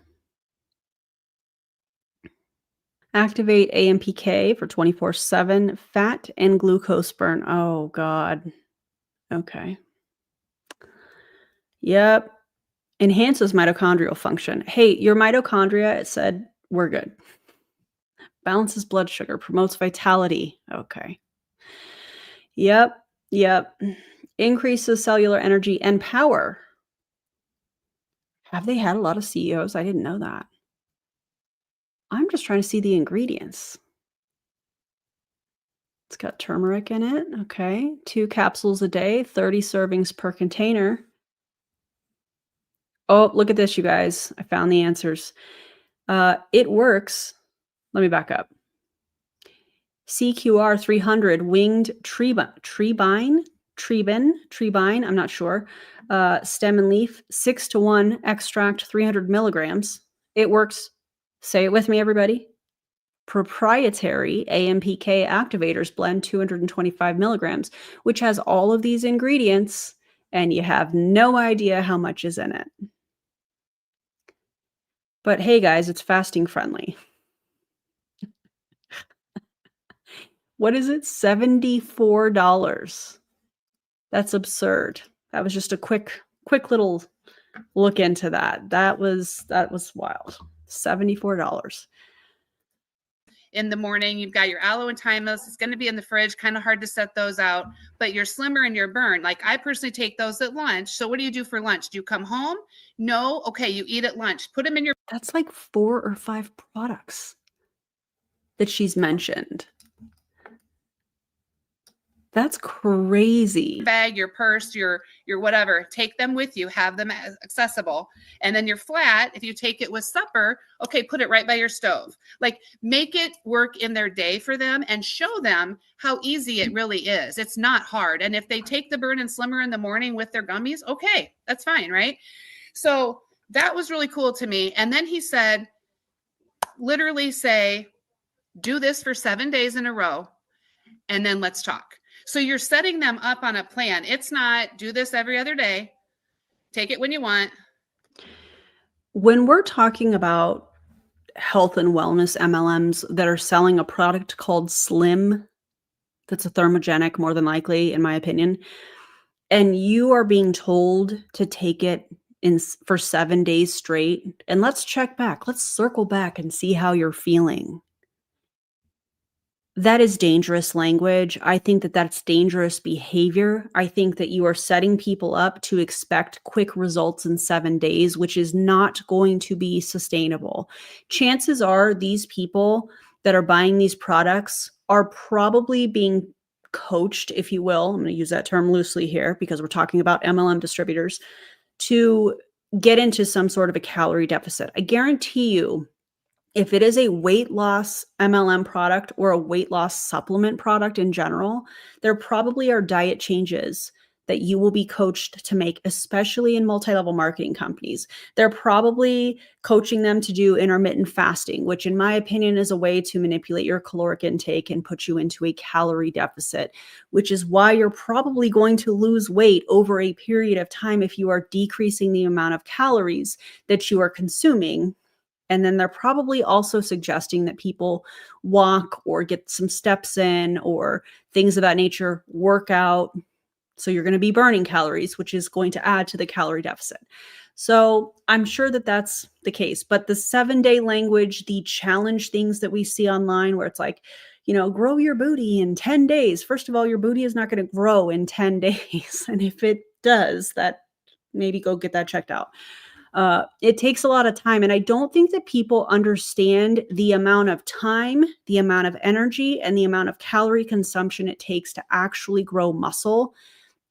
Activate AMPK for 24/7 fat and glucose burn. Oh God. Okay. Yep. Enhances mitochondrial function. Hey, your mitochondria, it said, we're good. Balances blood sugar, promotes vitality. Okay. Yep. Increases cellular energy and power. Have they had a lot of CEOs? I didn't know that. I'm just trying to see the ingredients. It's got turmeric in it. Okay. 2 capsules a day, 30 servings per container. Oh, look at this, you guys. I found the answers. It Works. Let me back up. CQR 300 winged treebine. I'm not sure. Stem and leaf, 6-to-1 extract, 300 milligrams. It Works. Say it with me, everybody. Proprietary AMPK activators blend, 225 milligrams, which has all of these ingredients, and you have no idea how much is in it. But hey, guys, it's fasting friendly. What is it? $74. That's absurd. That was just a quick little look into that. That was wild. $74. In the morning, you've got your aloe and thymus. It's going to be in the fridge, kind of hard to set those out, but your Slimmer and your Burn, like I personally take those at lunch. So what do you do for lunch? Do you come home? No. Okay. You eat at lunch, put them in your. That's like 4 or 5 products that she's mentioned. That's crazy. Bag, your purse, your whatever, take them with you, have them accessible. And then your flat, if you take it with supper, okay, put it right by your stove. Like, make it work in their day for them and show them how easy it really is. It's not hard. And if they take the Burn and Slimmer in the morning with their gummies, okay, that's fine, right? So that was really cool to me. And then he said, literally say, do this for 7 days in a row, and then let's talk. So you're setting them up on a plan. It's not do this every other day. Take it when you want. When we're talking about health and wellness MLMs that are selling a product called Slim, that's a thermogenic, more than likely, in my opinion, and you are being told to take it for 7 days straight, and let's check back. Let's circle back and see how you're feeling. That is dangerous language. I think that that's dangerous behavior. I think that you are setting people up to expect quick results in 7 days, which is not going to be sustainable. Chances are these people that are buying these products are probably being coached, if you will. I'm going to use that term loosely here because we're talking about MLM distributors, to get into some sort of a calorie deficit. I guarantee you, if it is a weight loss MLM product or a weight loss supplement product in general, there probably are diet changes that you will be coached to make, especially in multi-level marketing companies. They're probably coaching them to do intermittent fasting, which in my opinion is a way to manipulate your caloric intake and put you into a calorie deficit, which is why you're probably going to lose weight over a period of time if you are decreasing the amount of calories that you are consuming. And then they're probably also suggesting that people walk or get some steps in or things of that nature, work out. So you're going to be burning calories, which is going to add to the calorie deficit. So I'm sure that that's the case. But the 7-day language, the challenge things that we see online where it's like, grow your booty in 10 days. First of all, your booty is not going to grow in 10 days. And if it does, that maybe go get that checked out. It takes a lot of time. And I don't think that people understand the amount of time, the amount of energy, and the amount of calorie consumption it takes to actually grow muscle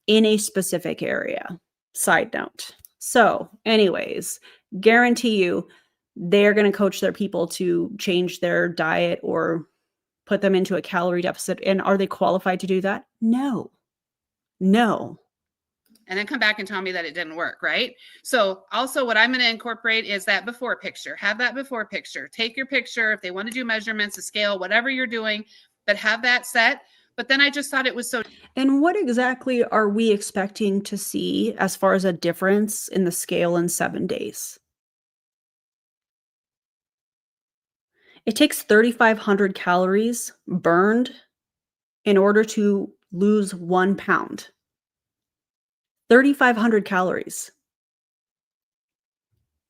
in a specific area. Side note. So anyways, guarantee you they're going to coach their people to change their diet or put them into a calorie deficit. And are they qualified to do that? No. And then come back and tell me that it didn't work, right? So also what I'm going to incorporate is that before picture. Have that before picture. Take your picture. If they want to do measurements, a scale, whatever you're doing, but have that set. But then I just thought it was so. And what exactly are we expecting to see as far as a difference in the scale in 7 days? It takes 3,500 calories burned in order to lose 1 pound. 3,500 calories.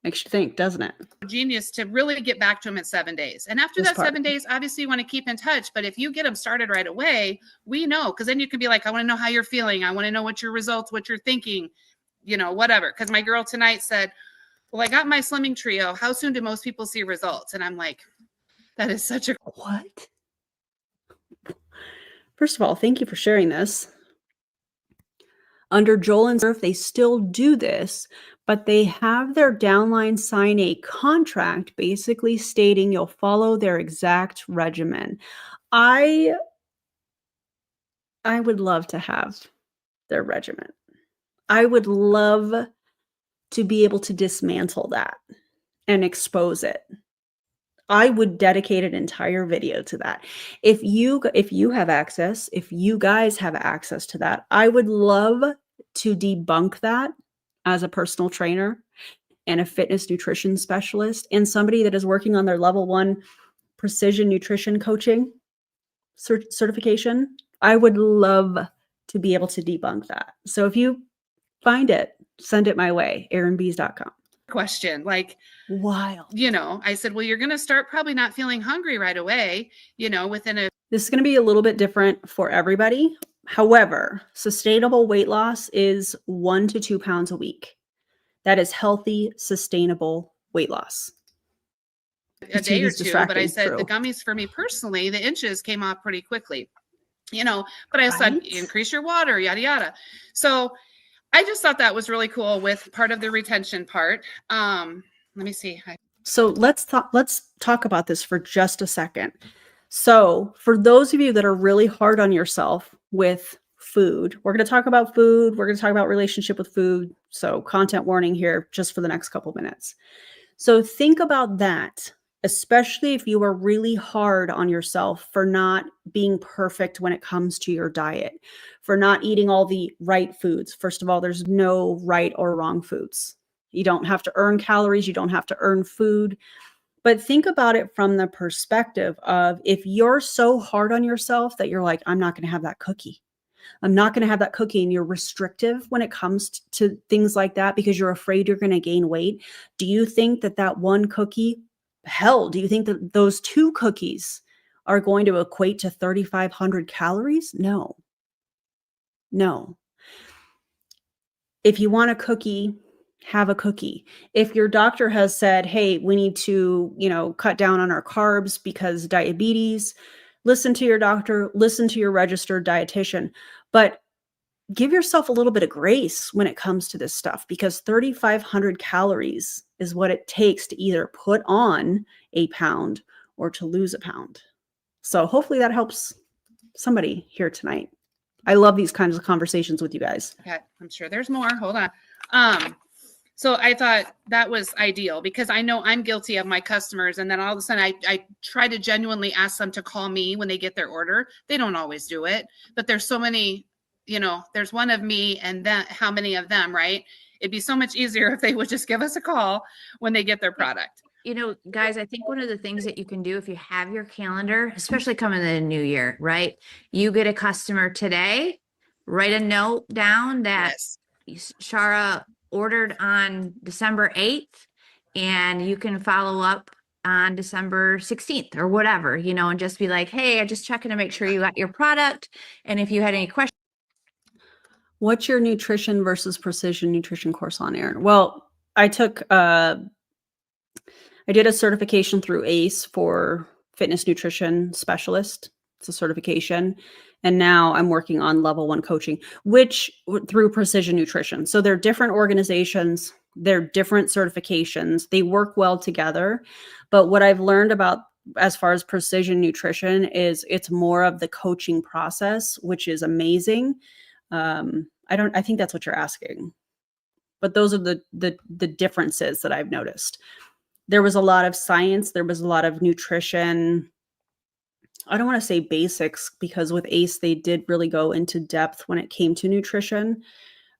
Makes you think, doesn't it? Genius to really get back to them in 7 days. And after that 7 days, obviously you want to keep in touch. But if you get them started right away, we know, because then you can be like, I want to know how you're feeling. I want to know what your results, what you're thinking, whatever. Because my girl tonight said, well, I got my slimming trio. How soon do most people see results? And I'm like, that is such a... What? First of all, thank you for sharing this. Under Joel and Surf, they still do this, but they have their downline sign a contract basically stating you'll follow their exact regimen. I would love to have their regimen. I would love to be able to dismantle that and expose it. I would dedicate an entire video to that. If you have access, if you guys have access to that, I would love to debunk that as a personal trainer and a fitness nutrition specialist and somebody that is working on their level 1 precision nutrition coaching certification. I would love to be able to debunk that. So if you find it, send it my way, erinbees.com. Question, like, wild. I said, well, you're going to start probably not feeling hungry right away, within a... This is going to be a little bit different for everybody. However, sustainable weight loss is 1 to 2 pounds a week. That is healthy, sustainable weight loss. A day or two, but I said the gummies for me personally, the inches came off pretty quickly. but I also said, Right? increase your water, yada, yada. So I just thought that was really cool with part of the retention part. Let me see. So let's talk about this for just a second. So for those of you that are really hard on yourself with food, we're going to talk about food. We're going to talk about relationship with food. So content warning here just for the next couple minutes. So think about that, especially if you are really hard on yourself for not being perfect when it comes to your diet, for not eating all the right foods. First of all, there's no right or wrong foods. You don't have to earn calories. You don't have to earn food. But think about it from the perspective of if you're so hard on yourself that you're like, I'm not going to have that cookie. I'm not going to have that cookie. And you're restrictive when it comes to things like that because you're afraid you're going to gain weight. Do you think that one cookie, hell, do you think that those 2 cookies are going to equate to 3,500 calories? No. If you want a cookie, have a cookie. If your doctor has said, hey, we need to, cut down on our carbs because diabetes, listen to your doctor, listen to your registered dietitian, but give yourself a little bit of grace when it comes to this stuff because 3,500 calories is what it takes to either put on a pound or to lose a pound. So hopefully that helps somebody here tonight. I love these kinds of conversations with you guys. Okay, I'm sure there's more. Hold on. So I thought that was ideal because I know I'm guilty of my customers. And then all of a sudden I try to genuinely ask them to call me when they get their order. They don't always do it, but there's so many, there's one of me and then how many of them, right? It'd be so much easier if they would just give us a call when they get their product. Guys, I think one of the things that you can do if you have your calendar, especially coming in the new year, right? You get a customer today, write a note down that Shara ordered on December 8th, and you can follow up on December 16th or whatever, and just be like, hey, I just checking to make sure you got your product. And if you had any questions. What's your nutrition versus precision nutrition course on, Erin? Well, I did a certification through ACE for fitness nutrition specialist. It's a certification. And now I'm working on level 1 coaching, which through Precision Nutrition. So they're different organizations, they're different certifications. They work well together. But what I've learned about as far as Precision Nutrition is it's more of the coaching process, which is amazing. I think that's what you're asking. But those are the differences that I've noticed. There was a lot of science. There was a lot of nutrition. I don't want to say basics because with ACE, they did really go into depth when it came to nutrition.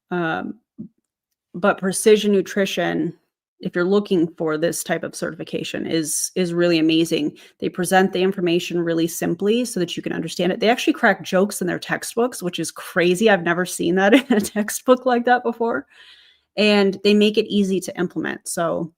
But Precision Nutrition, if you're looking for this type of certification, is really amazing. They present the information really simply so that you can understand it. They actually crack jokes in their textbooks, which is crazy. I've never seen that in a textbook like that before. And they make it easy to implement. So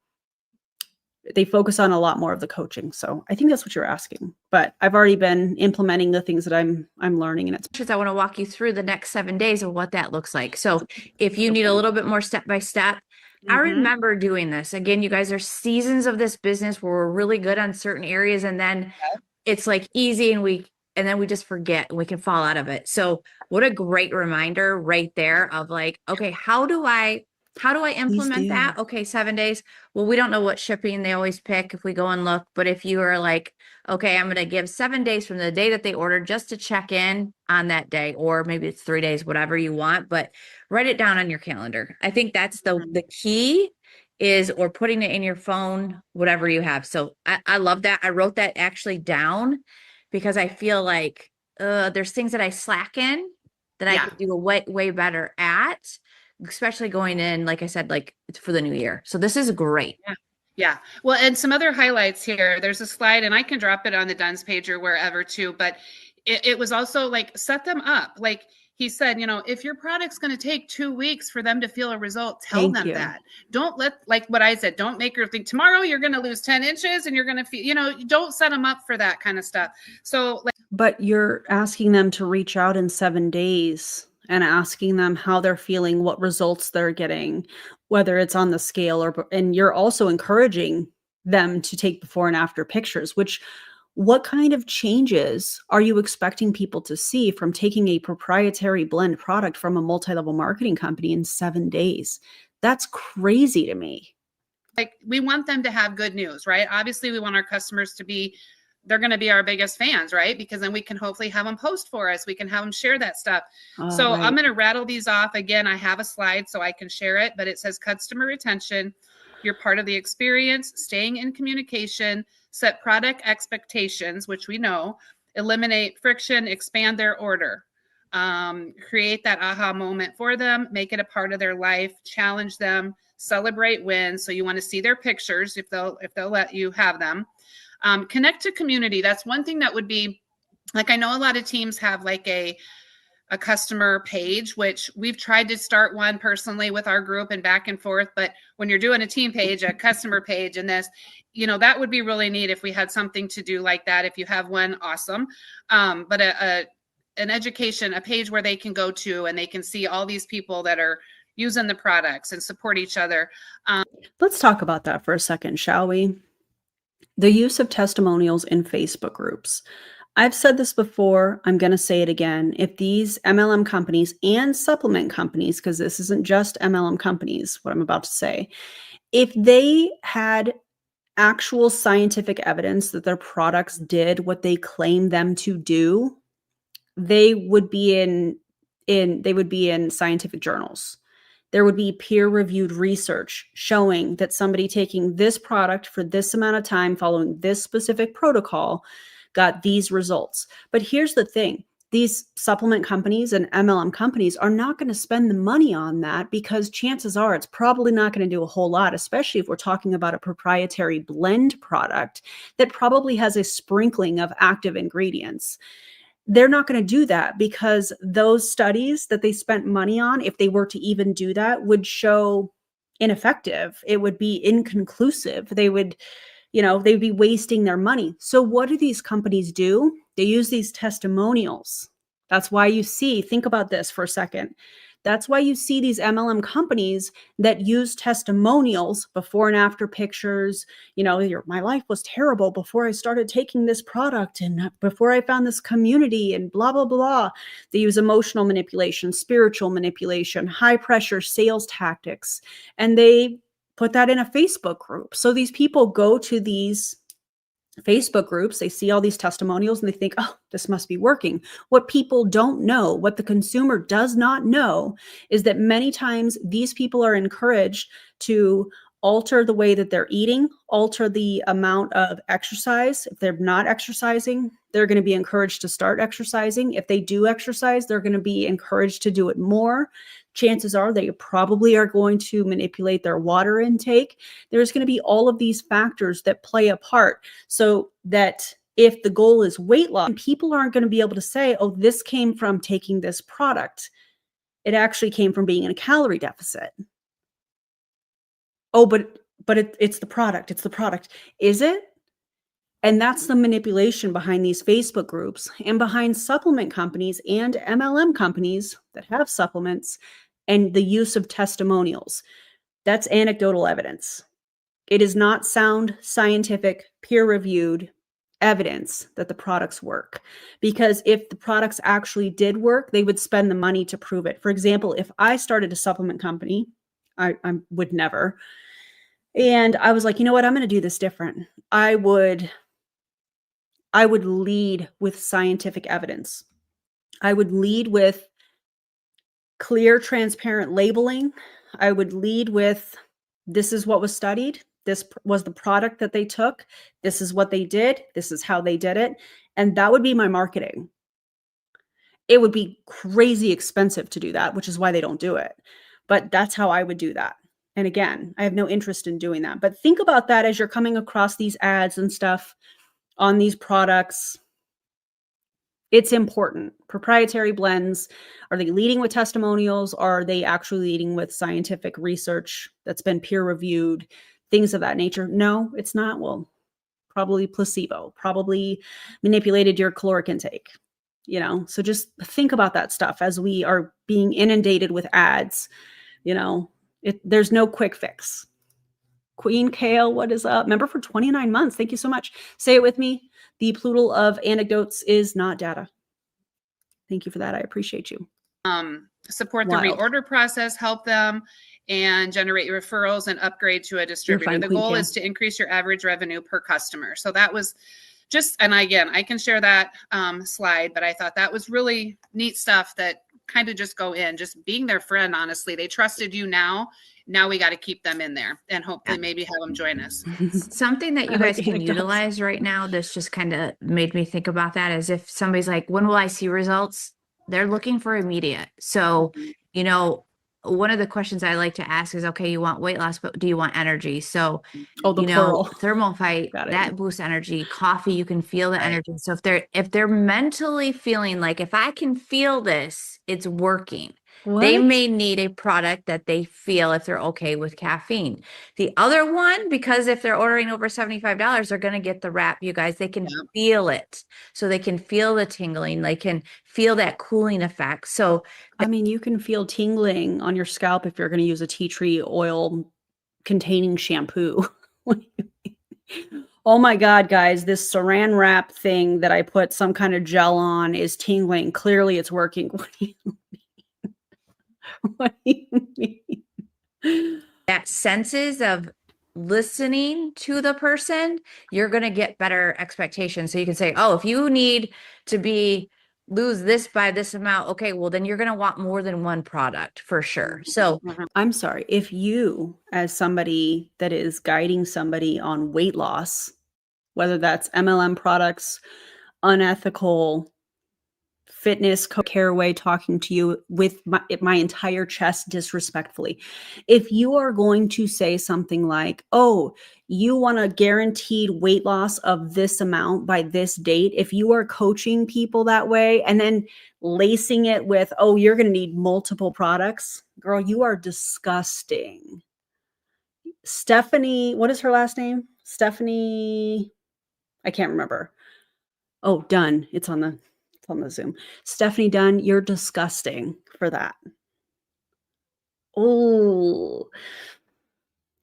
they focus on a lot more of the coaching. So I think that's what you're asking, but I've already been implementing the things that I'm learning. And it's, I want to walk you through the next 7 days of what that looks like. So if you need a little bit more step-by-step, I remember doing this. Again, you guys, are seasons of this business where we're really good on certain areas. And then it's like easy and then we just forget and we can fall out of it. So what a great reminder right there of like, okay, how do I implement that? Okay, 7 days. Well, we don't know what shipping they always pick if we go and look. But if you are like, okay, I'm going to give 7 days from the day that they ordered just to check in on that day, or maybe it's 3 days, whatever you want, but write it down on your calendar. I think that's the key is, or putting it in your phone, whatever you have. So I love that. I wrote that actually down because I feel like there's things that I slack in that I could do a way better at, especially going in, like I said, like it's for the new year. So this is great. Yeah. Well, and some other highlights here, there's a slide and I can drop it on the Duns page or wherever too, but it was also like, set them up. Like he said, if your product's going to take 2 weeks for them to feel a result, tell them that. Don't let, like what I said, don't make her think tomorrow you're going to lose 10 inches and you're going to feel, don't set them up for that kind of stuff. So but you're asking them to reach out in 7 days and asking them how they're feeling, what results they're getting, whether it's on the scale and you're also encouraging them to take before and after pictures, which What kind of changes are you expecting people to see from taking a proprietary blend product from a multi-level marketing company in 7 days? That's crazy to me. Like, we want them to have good news, right? Obviously, we want our customers to be, they're going to be our biggest fans, right? Because then we can hopefully have them post for us. We can have them share that stuff. So Right. I'm going to rattle these off. Again, I have a slide so I can share it, but it says customer retention. You're part of the experience, staying in communication, set product expectations, which we know, eliminate friction, expand their order, create that aha moment for them, make it a part of their life, challenge them, celebrate wins. So you want to see their pictures if they'll let you have them. Connect to community. That's one thing that would be, like, I know a lot of teams have like a customer page, which we've tried to start one personally with our group and back and forth. But when you're doing a team page, a customer page, and this, that would be really neat if we had something to do like that. If you have one, awesome. But an education, a page where they can go to and they can see all these people that are using the products and support each other. Let's talk about that for a second, shall we? The use of testimonials in Facebook groups. I've said this before, I'm going to say it again. If these MLM companies and supplement companies, because this isn't just MLM companies, what I'm about to say, if they had actual scientific evidence that their products did what they claim them to do, they would be in scientific journals. There would be peer-reviewed research showing that somebody taking this product for this amount of time following this specific protocol got these results. But here's the thing. These supplement companies and MLM companies are not going to spend the money on that because chances are it's probably not going to do a whole lot, especially if we're talking about a proprietary blend product that probably has a sprinkling of active ingredients. They're not going to do that because those studies that they spent money on, if they were to even do that, would show ineffective. It would be inconclusive. They'd be wasting their money. So what do these companies do? They use these testimonials. That's why you see, think about this for a second. That's why you see these MLM companies that use testimonials, before and after pictures. My life was terrible before I started taking this product and before I found this community and blah, blah, blah. They use emotional manipulation, spiritual manipulation, high pressure sales tactics, and they put that in a Facebook group. So these people go to these Facebook groups, they see all these testimonials and they think, oh, this must be working. What people don't know, what the consumer does not know, is that many times these people are encouraged to alter the way that they're eating, alter the amount of exercise. If they're not exercising, they're going to be encouraged to start exercising. If they do exercise, they're going to be encouraged to do it more. Chances are they probably are going to manipulate their water intake. There's going to be all of these factors that play a part, so that if the goal is weight loss, people aren't going to be able to say, oh, this came from taking this product. It actually came from being in a calorie deficit. Oh, but it's the product. It's the product. Is it? And that's the manipulation behind these Facebook groups and behind supplement companies and MLM companies that have supplements, and the use of testimonials. That's anecdotal evidence. It is not sound, scientific, peer-reviewed evidence that the products work. Because if the products actually did work, they would spend the money to prove it. For example, if I started a supplement company, I would never. And I was like, you know what? I'm going to do this different. I would lead with scientific evidence. I would lead with clear, transparent labeling. I would lead with, this is what was studied. This was the product that they took. This is what they did. This is how they did it. And that would be my marketing. It would be crazy expensive to do that, which is why they don't do it. But that's how I would do that. And again, I have no interest in doing that. But think about that as you're coming across these ads and stuff on these products. It's important. Proprietary blends, are they leading with testimonials? Or are they actually leading with scientific research that's been peer reviewed, things of that nature? No, it's not. Well, probably placebo, probably manipulated your caloric intake, so just think about that stuff as we are being inundated with ads. There's no quick fix. Queen Kale, what is up? Member for 29 months. Thank you so much. Say it with me. The plural of anecdotes is not data. Thank you for that. I appreciate you. Support the reorder process, help them, and generate referrals and upgrade to a distributor. The goal is to increase your average revenue per customer. So that was just, and again, I can share that slide, but I thought that was really neat stuff that kind of just go in, just being their friend. Honestly, they trusted you. Now we got to keep them in there and hopefully maybe have them join us. Something that you guys can utilize right now, this just kind of made me think about that, is if somebody's like, when will I see results? They're looking for immediate. So, you know, one of the questions I like to ask is, okay, you want weight loss, but do you want energy? So, you know, thermal fight, that boosts energy. Coffee, you can feel the energy. So if they're mentally feeling like, if I can feel this, it's working. They may need a product that they feel if they're okay with caffeine. The other one, because if they're ordering over $75, they're going to get the wrap, you guys. They can feel it. So they can feel the tingling. They can feel that cooling effect. So, I mean, you can feel tingling on your scalp if you're going to use a tea tree oil containing shampoo. Oh my God, guys, this saran wrap thing that I put some kind of gel on is tingling. Clearly it's working. What do you mean? That senses of listening to the person, you're going to get better expectations. So you can say, oh, if you need to lose this by this amount, okay, well, then you're going to want more than one product for sure. So I'm sorry, if you, as somebody that is guiding somebody on weight loss, whether that's MLM products, unethical fitness, care way, talking to you with my entire chest disrespectfully. If you are going to say something like, oh, you want a guaranteed weight loss of this amount by this date, if you are coaching people that way and then lacing it with, oh, you're going to need multiple products, girl, you are disgusting. Stephanie, what is her last name? Stephanie, I can't remember. Oh, Dunn. It's on the Zoom. Stephanie Dunn, you're disgusting for that. Oh,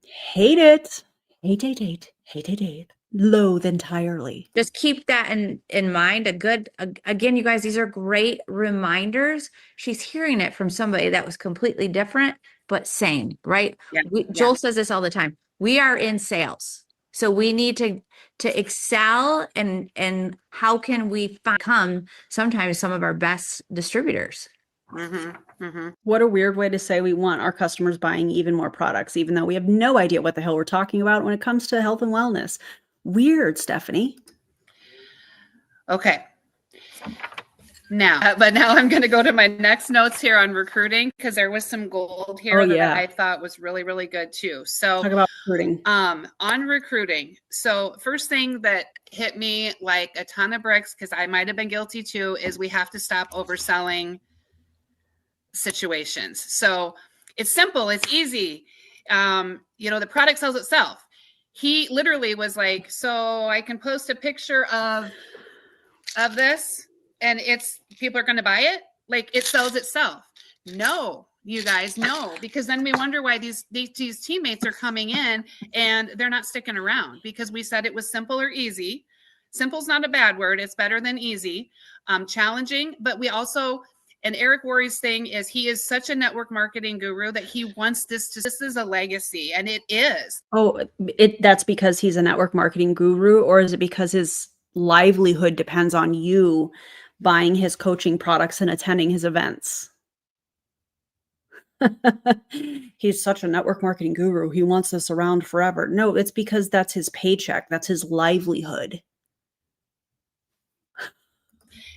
hate it. Hate. Loathe entirely. just keep that in mind. Again, you guys, these are great reminders. She's hearing it from somebody that was completely different, but same, right? Joel says this all the time. We are in sales. So we need to excel, and how can we become sometimes some of our best distributors? What a weird way to say we want our customers buying even more products, even though we have no idea what the hell we're talking about when it comes to health and wellness. Weird, Stephanie. Okay. Now I'm going to go to my next notes here on recruiting, because there was some gold here that I thought was really, really good too. So talk about recruiting. On recruiting. So first thing that hit me like a ton of bricks, because I might have been guilty too, is we have to stop overselling situations. So it's simple. It's easy. The product sells itself. He literally was like, so I can post a picture of this and people are going to buy it. Like, it sells itself. No, you guys, no, because then we wonder why these teammates are coming in and they're not sticking around, because we said it was simple or easy. Simple's not a bad word. It's better than easy. Challenging, but we also, and Eric Worre's thing is, he is such a network marketing guru that he wants this is a legacy, and it is. Oh, that's because he's a network marketing guru, or is it because his livelihood depends on you buying his coaching products and attending his events? He's such a network marketing guru. He wants this around forever. No, it's because that's his paycheck. That's his livelihood.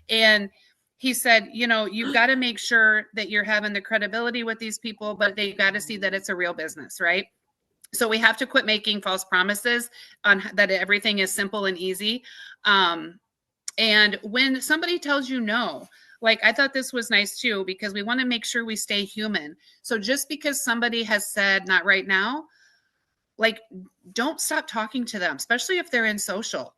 And he said, you've got to make sure that you're having the credibility with these people, but they got to see that it's a real business, right? So we have to quit making false promises on that everything is simple and easy. And when somebody tells you no, like, I thought this was nice too, because we want to make sure we stay human. So just because somebody has said not right now, like, don't stop talking to them, especially if they're in social.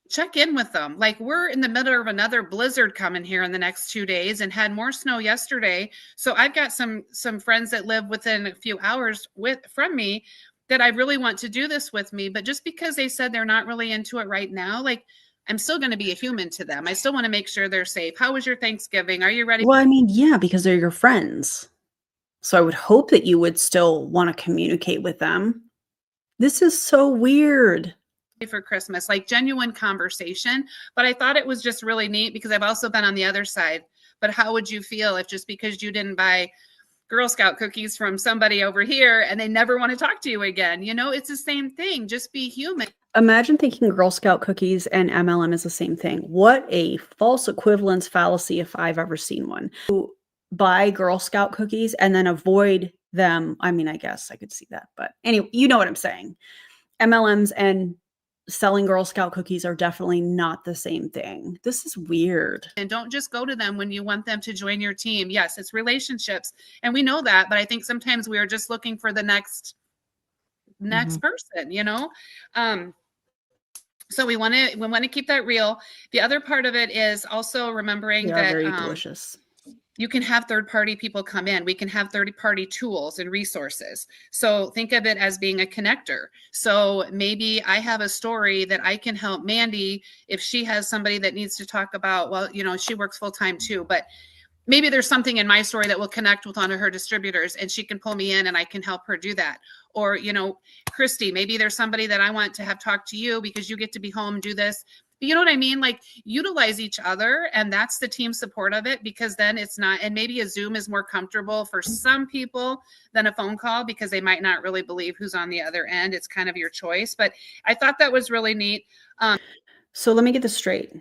Check in with them. Like, we're in the middle of another blizzard coming here in the next 2 days and had more snow yesterday. So I've got some friends that live within a few hours from me that I really want to do this with me. But just because they said they're not really into it right now, like, I'm still going to be a human to them. I still want to make sure they're safe. How was your Thanksgiving? Are you ready? Well, I mean, yeah, because they're your friends. So I would hope that you would still want to communicate with them. This is so weird. For Christmas, like genuine conversation. But I thought it was just really neat because I've also been on the other side. But how would you feel if just because you didn't buy Girl Scout cookies from somebody over here and they never want to talk to you again? You know, it's the same thing. Just be human. Imagine thinking Girl Scout cookies and MLM is the same thing. What a false equivalence fallacy if I've ever seen one. Buy Girl Scout cookies and then avoid them. I mean, I guess I could see that. But anyway, you know what I'm saying. MLMs and selling Girl Scout cookies are definitely not the same thing. This is weird. And don't just go to them when you want them to join your team. Yes, it's relationships. And we know that, but I think sometimes we are just looking for the next person, you know? So we want to keep that real. The other part of it is also remembering that very delicious. You can have third-party people come in. We can have third-party tools and resources. So think of it as being a connector. So maybe I have a story that I can help Mandy if she has somebody that needs to talk about, well, you know, she works full-time too, but maybe there's something in my story that will connect with one of her distributors and she can pull me in and I can help her do that. Or, you know, Christy, maybe there's somebody that I want to have talk to you because you get to be home, do this. You know what I mean? Like utilize each other, and that's the team support of it, because then it's not, and maybe a Zoom is more comfortable for some people than a phone call because they might not really believe who's on the other end. It's kind of your choice, but I thought that was really neat. So let me get this straight.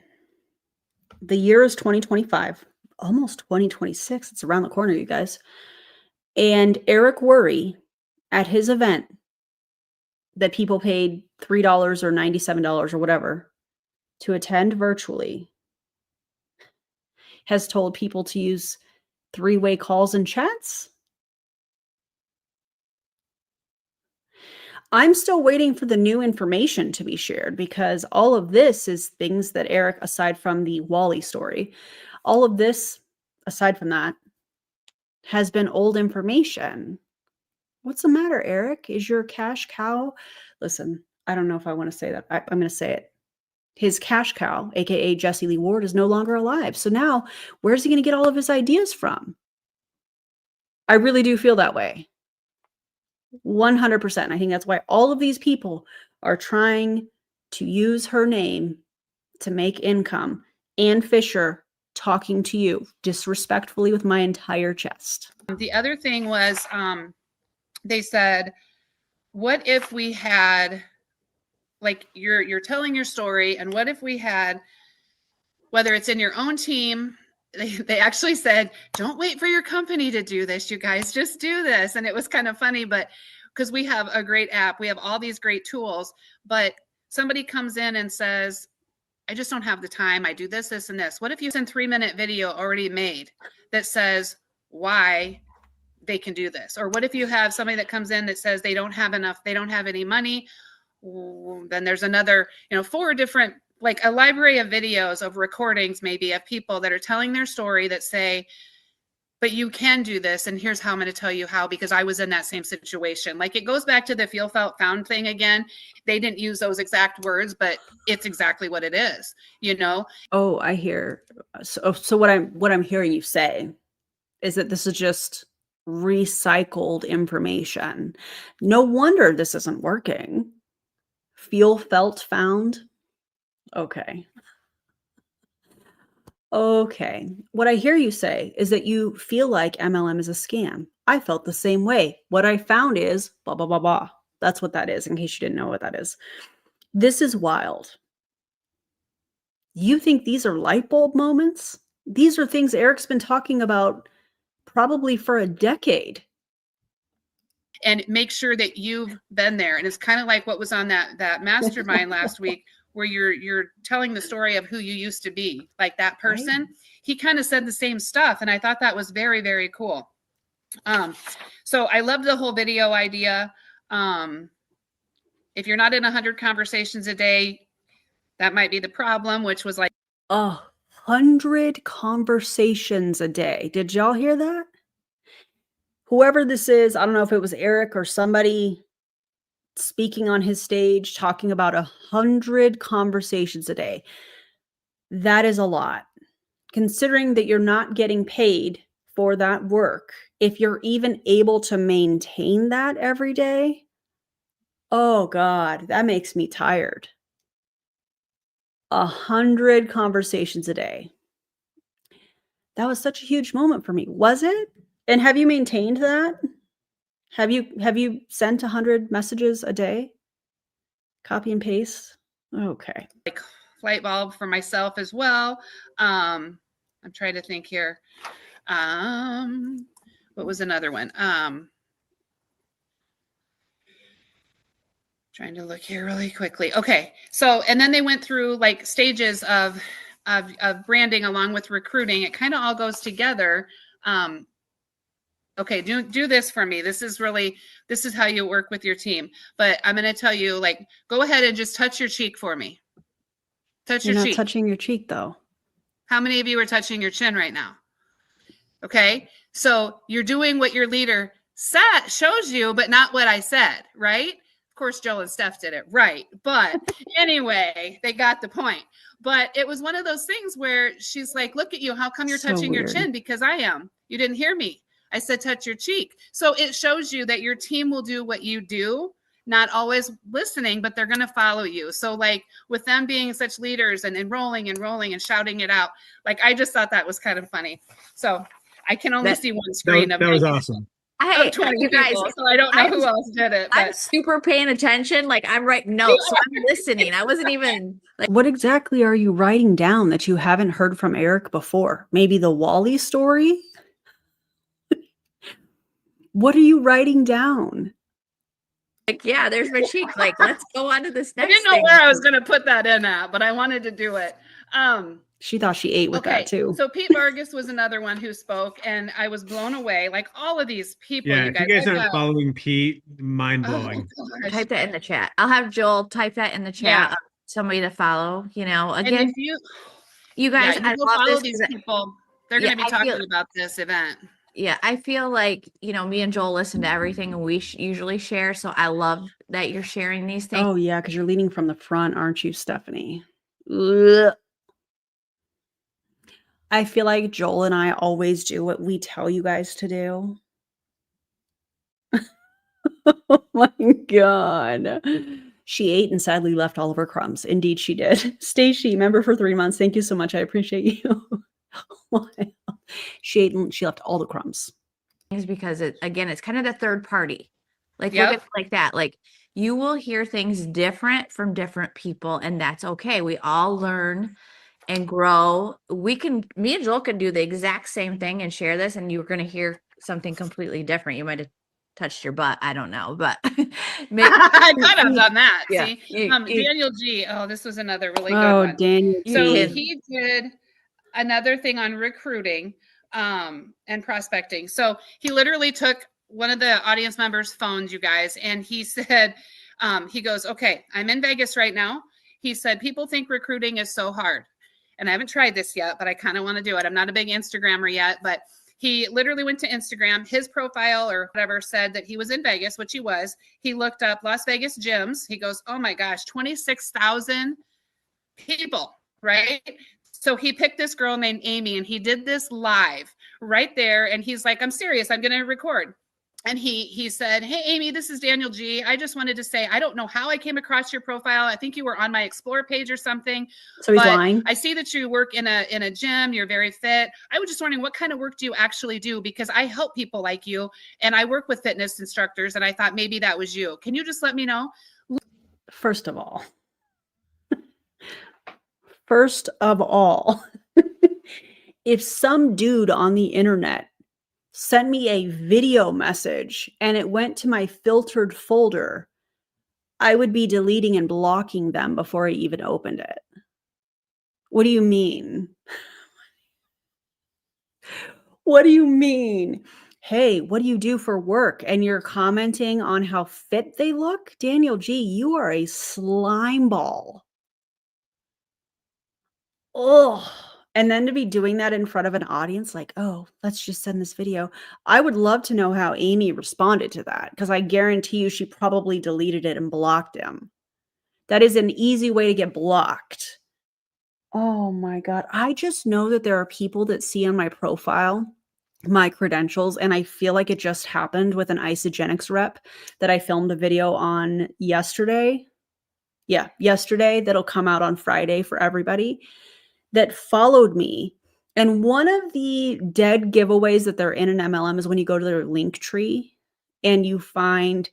The year is 2025, almost 2026. It's around the corner, you guys. And Eric Worre at his event that people paid $3 or $97 or whatever to attend virtually has told people to use three-way calls and chats. I'm still waiting for the new information to be shared because all of this is things that Eric, aside from the Wally story, all of this, aside from that, has been old information. What's the matter, Eric? Is your cash cow? Listen, I don't know if I want to say that. I'm going to say it. His cash cow, aka Jesse Lee Ward, is no longer alive. So now, where's he going to get all of his ideas from? I really do feel that way. 100%. I think that's why all of these people are trying to use her name to make income. Ann Fisher talking to you disrespectfully with my entire chest. The other thing was, they said, what if we had, like you're telling your story, and what if we had, whether it's in your own team, they actually said, don't wait for your company to do this, you guys, just do this. And it was kind of funny, but because we have a great app, we have all these great tools, but somebody comes in and says, I just don't have the time, I do this, this, and this. What if you send 3-minute video already made that says why they can do this? Or what if you have somebody that comes in that says they don't have enough, they don't have any money? Then there's another, 4 different, like a library of videos of recordings, maybe of people that are telling their story that say, but you can do this. And here's how I'm going to tell you how, because I was in that same situation. Like it goes back to the feel, felt, found thing again. They didn't use those exact words, but it's exactly what it is, Oh, I hear. So what I'm hearing you say is that this is just recycled information. No wonder this isn't working. Feel, felt, found. Okay. What I hear you say is that you feel like MLM is a scam. I felt the same way. What I found is blah, blah, blah, blah. That's what that is, in case you didn't know what that is. This is wild. You think these are light bulb moments? These are things Eric's been talking about probably for a decade. And make sure that you've been there. And it's kind of like what was on that mastermind last week, where you're telling the story of who you used to be, like that person. Right. He kind of said the same stuff. And I thought that was very, very cool. So I loved the whole video idea. If you're not in 100 conversations a day, that might be the problem, which was like 100 conversations a day. Did y'all hear that? Whoever this is, I don't know if it was Eric or somebody speaking on his stage, talking about 100 conversations a day. That is a lot. Considering that you're not getting paid for that work, if you're even able to maintain that every day, oh God, that makes me tired. 100 conversations a day. That was such a huge moment for me. Was it? And have you maintained that? Have you sent 100 messages a day? Copy and paste? Okay. Like light bulb for myself as well. I'm trying to think here. What was another one? Trying to look here really quickly. Okay. So, and then they went through like stages of branding along with recruiting. It kind of all goes together. Okay, do this for me. This is how you work with your team. But I'm going to tell you, like, go ahead and just touch your cheek for me. Touch your cheek. You're not touching your cheek though. How many of you are touching your chin right now? Okay. So you're doing what your leader shows you, but not what I said, right? Of course, Joe and Steph did it right. But anyway, they got the point. But it was one of those things where she's like, look at you. How come you're touching your chin? Because I am. You didn't hear me. I said, touch your cheek. So it shows you that your team will do what you do, not always listening, but they're going to follow you. So like with them being such leaders and rolling and shouting it out, like I just thought that was kind of funny. So I can only see one screen that was awesome. Hey, 20 you guys, people, so I don't know who else did it. But I'm super paying attention. Like I'm writing notes, so I'm listening. I wasn't even like. What exactly are you writing down that you haven't heard from Eric before? Maybe the Wally story? What are you writing down? Like, yeah, there's my cheek. Like, let's go on to this next. I didn't know where I was going to put that in at, but I wanted to do it. She thought she ate with that too. So Pete Vargas was another one who spoke, and I was blown away. Like all of these people. Yeah, if you guys aren't following Pete, mind blowing. Oh, type that in the chat. I'll have Joel type that in the chat. Yeah. Somebody to follow. You know, again, and if you guys, I love follow these people. They're going to be talking about this event. Yeah, I feel like, you know, me and Joel listen to everything and we usually share. So I love that you're sharing these things. Oh, yeah, because you're leading from the front, aren't you, Stephanie? Ugh. I feel like Joel and I always do what we tell you guys to do. Oh my God. She ate and sadly left all of her crumbs. Indeed, she did. Stacy, member for 3 months. Thank you so much. I appreciate you. She ate and she left all the crumbs. Is because it's kind of the third party. Like, Yep. Look at it like that. Like, you will hear things different from different people, and that's okay. We all learn and grow. Me and Joel can do the exact same thing and share this, and you're going to hear something completely different. You might have touched your butt. I don't know, but maybe I could have done that. Yeah. See, Daniel G. Oh, this was another really good one. Daniel G. So he did another thing on recruiting and prospecting. So he literally took one of the audience members' phones, you guys, and he said, he goes, okay, I'm in Vegas right now. He said, people think recruiting is so hard. And I haven't tried this yet, but I kind of want to do it. I'm not a big Instagrammer yet, but he literally went to Instagram. His profile or whatever said that he was in Vegas, which he was. He looked up Las Vegas gyms. He goes, oh my gosh, 26,000 people, right? So he picked this girl named Amy and he did this live right there. And he's like, I'm serious. I'm going to record. And he said, hey, Amy, this is Daniel G. I just wanted to say, I don't know how I came across your profile. I think you were on my Explore page or something. So he's lying. I see that you work in a gym. You're very fit. I was just wondering, what kind of work do you actually do? Because I help people like you and I work with fitness instructors. And I thought maybe that was you. Can you just let me know? First of all, if some dude on the internet sent me a video message and it went to my filtered folder, I would be deleting and blocking them before I even opened it. What do you mean? What do you mean? Hey, what do you do for work? And you're commenting on how fit they look? Daniel G., you are a slime ball. Oh, and then to be doing that in front of an audience, like, oh, let's just send this video. I would love to know how Amy responded to that, because I guarantee you she probably deleted it and blocked him. That is an easy way to get blocked. Oh my God. I just know that there are people that see on my profile my credentials, and I feel like it just happened with an Isogenics rep that I filmed a video on yesterday. Yeah, yesterday, that'll come out on Friday for everybody that followed me. And one of the dead giveaways that they're in an MLM is when you go to their link tree and you find,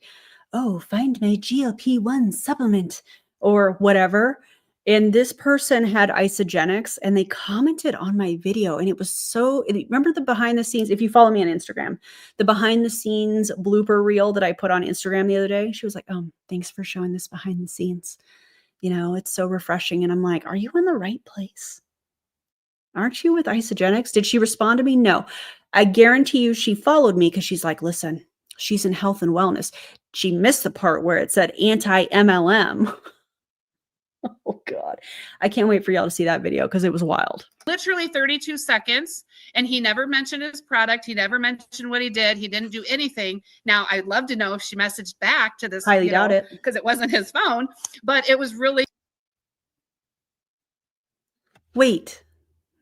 oh, find my GLP-1 supplement or whatever. And this person had Isogenics and they commented on my video. And it was so, remember the behind the scenes, if you follow me on Instagram, the behind the scenes blooper reel that I put on Instagram the other day, she was like, thanks for showing this behind the scenes. You know, it's so refreshing. And I'm like, are you in the right place? Aren't you with Isogenics? Did she respond to me? No. I guarantee you she followed me because she's like, listen, she's in health and wellness. She missed the part where it said anti-MLM. Oh God. I can't wait for y'all to see that video because it was wild. Literally 32 seconds. And he never mentioned his product. He never mentioned what he did. He didn't do anything. Now, I'd love to know if she messaged back to this. Highly doubt it. Because it wasn't his phone. But it was really. Wait,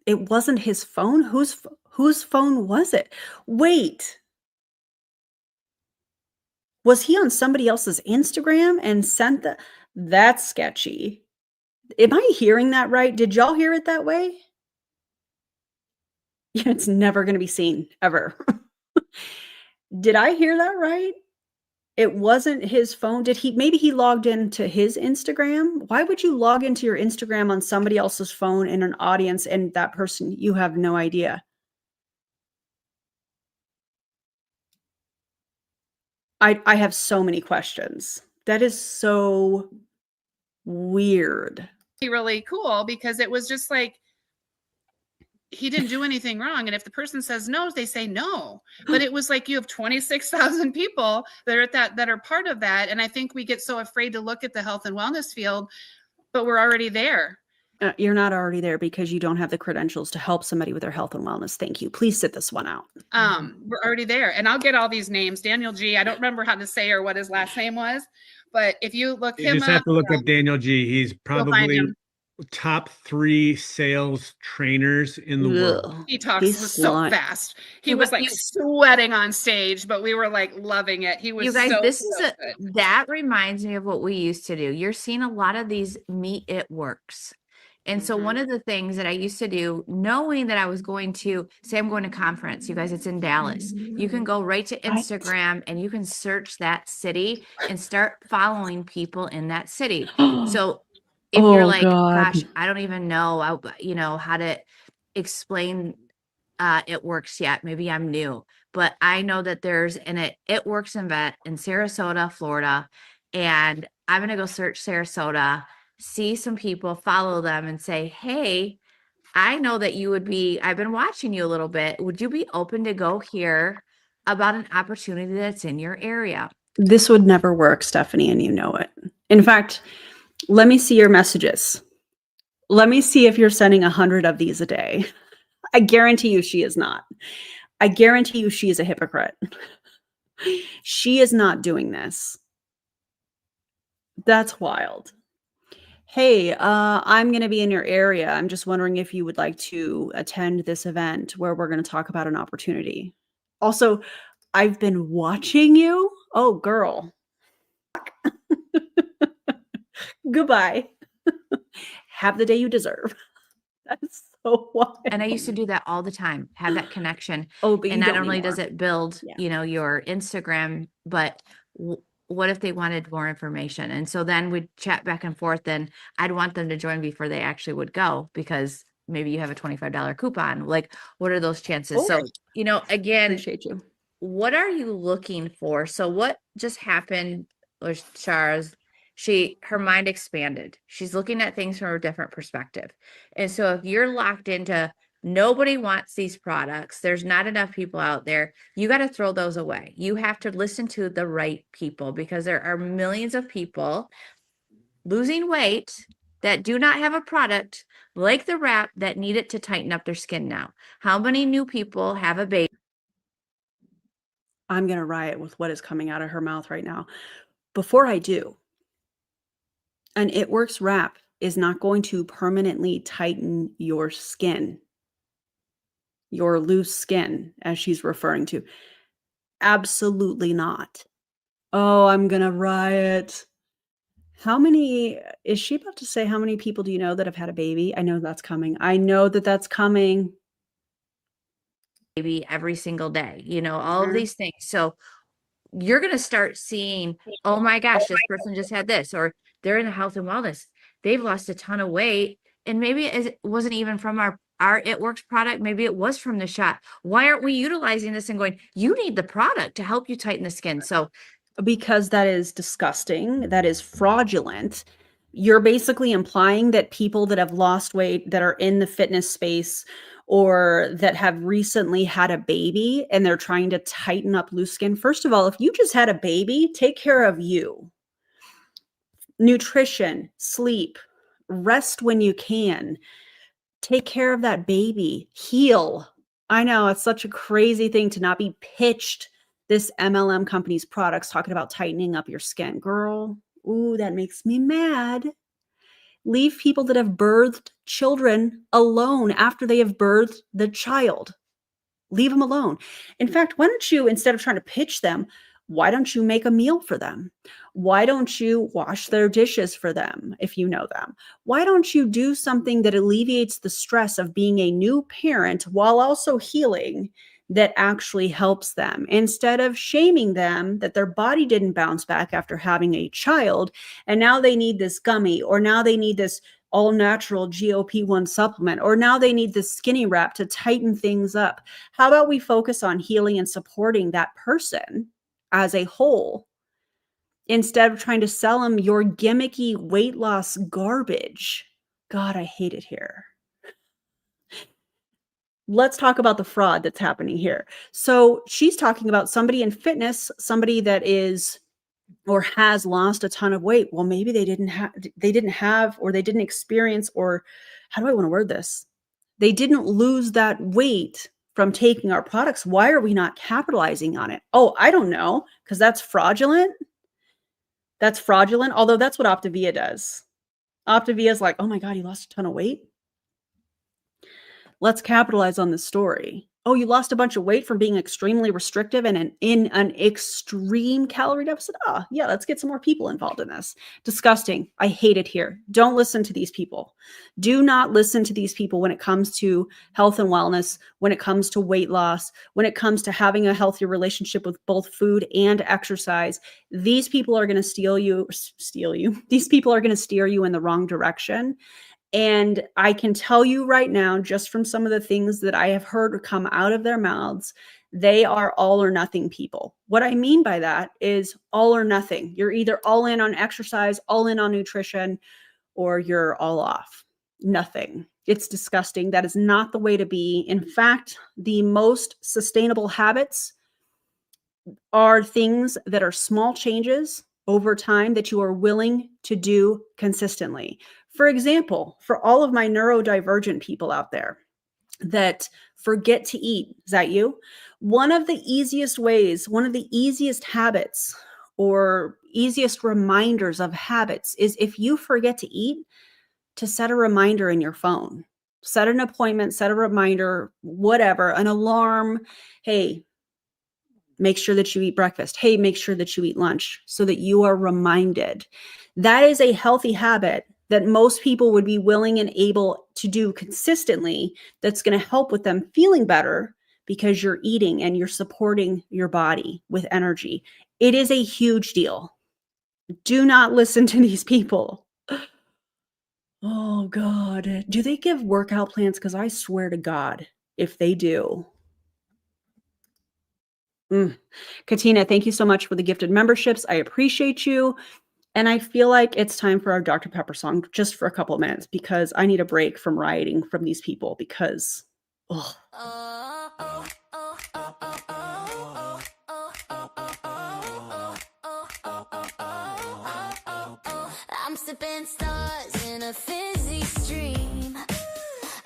it wasn't his phone? Whose phone was it? Wait. Was he on somebody else's Instagram and sent the... That's sketchy. Am I hearing that right? Did y'all hear it that way? It's never going to be seen, ever. Did I hear that right? It wasn't his phone. Maybe he logged into his Instagram? Why would you log into your Instagram on somebody else's phone in an audience and that person, you have no idea? I have so many questions. That is so weird. Really cool because it was just like, he didn't do anything wrong. And if the person says no, they say no. But it was like you have 26,000 people that are that are part of that. And I think we get so afraid to look at the health and wellness field, but we're already there. You're not already there because you don't have the credentials to help somebody with their health and wellness. Thank you. Please sit this one out. We're already there. And I'll get all these names. Daniel G. I don't remember how to say or what his last name was. But if you look him up. You just have to look up Daniel G. He's probably top 3 sales trainers in the world. He talks so fast. He was like sweating on stage, but we were like loving it. He was you guys, so that reminds me of what we used to do. You're seeing a lot of these It Works. And so one of the things that I used to do, knowing that I was going to say, I'm going to conference, you guys, it's in Dallas. You can go right to Instagram and you can search that city and start following people in that city. So if you're like, gosh, I don't even know, how to explain It Works yet. Maybe I'm new, but I know that there's an It Works event in Sarasota, Florida, and I'm going to go search Sarasota, see some people, follow them and say, hey, I know that you would be, I've been watching you a little bit. Would you be open to go hear about an opportunity that's in your area? This would never work, Stephanie, and you know it. In fact, let me see your messages. Let me see if you're sending 100 of these a day. I guarantee you she is not. I guarantee you she is a hypocrite. She is not doing this. That's wild. Hey, I'm going to be in your area. I'm just wondering if you would like to attend this event where we're going to talk about an opportunity. Also, I've been watching you. Oh, girl. Goodbye. Have the day you deserve. That's so wild. And I used to do that all the time, have that connection. Oh, but and not only does it build, your Instagram, but what if they wanted more information? And so then we'd chat back and forth, and I'd want them to join before they actually would go, because maybe you have a $25 coupon. Like, what are those chances? So, again, appreciate you. What are you looking for? So what just happened was Shara's, her mind expanded. She's looking at things from a different perspective. And so if you're locked into nobody wants these products, there's not enough people out there, you got to throw those away. You have to listen to the right people, because there are millions of people losing weight that do not have a product like the wrap that need it to tighten up their skin now. How many new people have a baby? I'm going to riot with what is coming out of her mouth right now. Before I do, an It Works wrap is not going to permanently tighten your skin, your loose skin, as she's referring to. Absolutely not. Oh, I'm going to riot. Is she about to say how many people do you know that have had a baby? I know that's coming. I know that that's coming. Baby every single day, all of these things. So you're going to start seeing, oh my gosh, this person just had this, or they're in health and wellness. They've lost a ton of weight. And maybe it wasn't even from our It Works product. Maybe it was from the shot. Why aren't we utilizing this and going, you need the product to help you tighten the skin? So because that is disgusting. That is fraudulent. You're basically implying that people that have lost weight, that are in the fitness space, or that have recently had a baby and they're trying to tighten up loose skin. First of all, if you just had a baby, take care of you. Nutrition, sleep, rest when you can. Take care of that baby. Heal. I know it's such a crazy thing to not be pitched this MLM company's products talking about tightening up your skin. Girl, ooh, that makes me mad. Leave people that have birthed children alone after they have birthed the child. Leave them alone. In fact, why don't you, instead of trying to pitch them, why don't you make a meal for them? Why don't you wash their dishes for them if you know them? Why don't you do something that alleviates the stress of being a new parent while also healing, that actually helps them, instead of shaming them that their body didn't bounce back after having a child and now they need this gummy, or now they need this all natural GLP-1 supplement, or now they need this skinny wrap to tighten things up? How about we focus on healing and supporting that person as a whole, instead of trying to sell them your gimmicky weight loss garbage? God, I hate it here. Let's talk about the fraud that's happening here. So she's talking about somebody in fitness, somebody that is or has lost a ton of weight. Well, maybe they didn't have, or they didn't experience, or how do I want to word this? They didn't lose that weight from taking our products. Why are we not capitalizing on it? Oh, I don't know, because that's fraudulent. That's fraudulent. Although that's what Optavia does. Optavia is like, oh my God, you lost a ton of weight. Let's capitalize on this story. Oh, you lost a bunch of weight from being extremely restrictive and in an extreme calorie deficit. Oh, yeah, let's get some more people involved in this. Disgusting. I hate it here. Don't listen to these people. Do not listen to these people when it comes to health and wellness, when it comes to weight loss, when it comes to having a healthier relationship with both food and exercise. These people are going to steal you. These people are going to steer you in the wrong direction. And I can tell you right now, just from some of the things that I have heard come out of their mouths, they are all or nothing people. What I mean by that is all or nothing. You're either all in on exercise, all in on nutrition, or you're all off. Nothing. It's disgusting. That is not the way to be. In fact, the most sustainable habits are things that are small changes over time that you are willing to do consistently. For example, for all of my neurodivergent people out there that forget to eat, is that you? One of the easiest ways, one of the easiest habits or easiest reminders of habits is, if you forget to eat, to set a reminder in your phone. Set an appointment, set a reminder, whatever, an alarm. Hey, make sure that you eat breakfast. Hey, make sure that you eat lunch, so that you are reminded. That is a healthy habit that most people would be willing and able to do consistently. That's going to help with them feeling better, because you're eating and you're supporting your body with energy. It is a huge deal. Do not listen to these people. Oh God. Do they give workout plans? Because I swear to God, if they do. Katina, thank you so much for the gifted memberships. I appreciate you. And I feel like it's time for our Dr. Pepper song, just for a couple of minutes, because I need a break from rioting from these people, because, ugh. I'm sipping stars in a fizzy stream,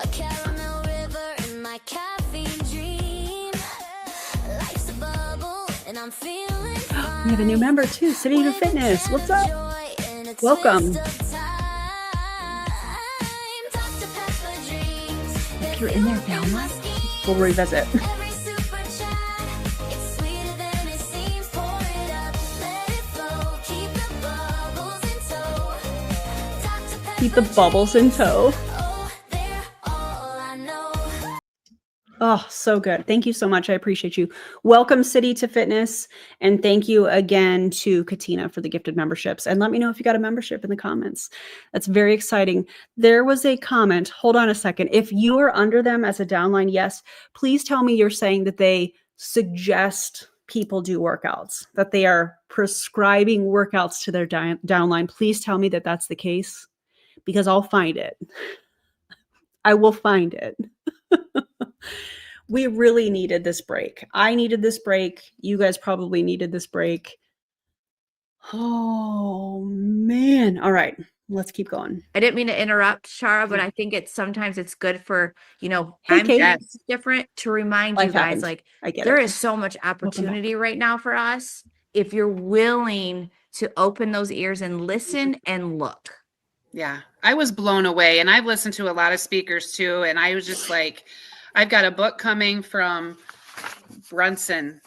a caramel river in my caffeine dream. Life's a bubble and I'm feeling fine. We have a new member too, City to Fitness. What's up? Welcome. you're in their downline, we'll revisit. Every super chat, it's sweeter than it seems. Pour it up, let it flow. Keep the bubbles in tow. Dr. Keep the Pepper bubbles in drinks. tow. Oh, they're all I know. Oh, so good. Thank you so much. I appreciate you. Welcome, City to Fitness. And thank you again to Katina for the gifted memberships. And let me know if you got a membership in the comments. That's very exciting. There was a comment. Hold on a second. If you are under them as a downline, yes, please tell me you're saying that they suggest people do workouts, that they are prescribing workouts to their downline. Please tell me that that's the case, because I'll find it. I will find it. We really needed this break. I needed this break. You guys probably needed this break. Oh, man. All right. Let's keep going. I didn't mean to interrupt, Shara, but I think sometimes it's good for, Hey, I'm Kate. doing this different to remind you Life guys, happens. like, I get there it. is so much opportunity right now for us if you're willing to open those ears and listen and look. Yeah, I was blown away, and I've listened to a lot of speakers too, and I was just like, I've got a book coming from Brunson.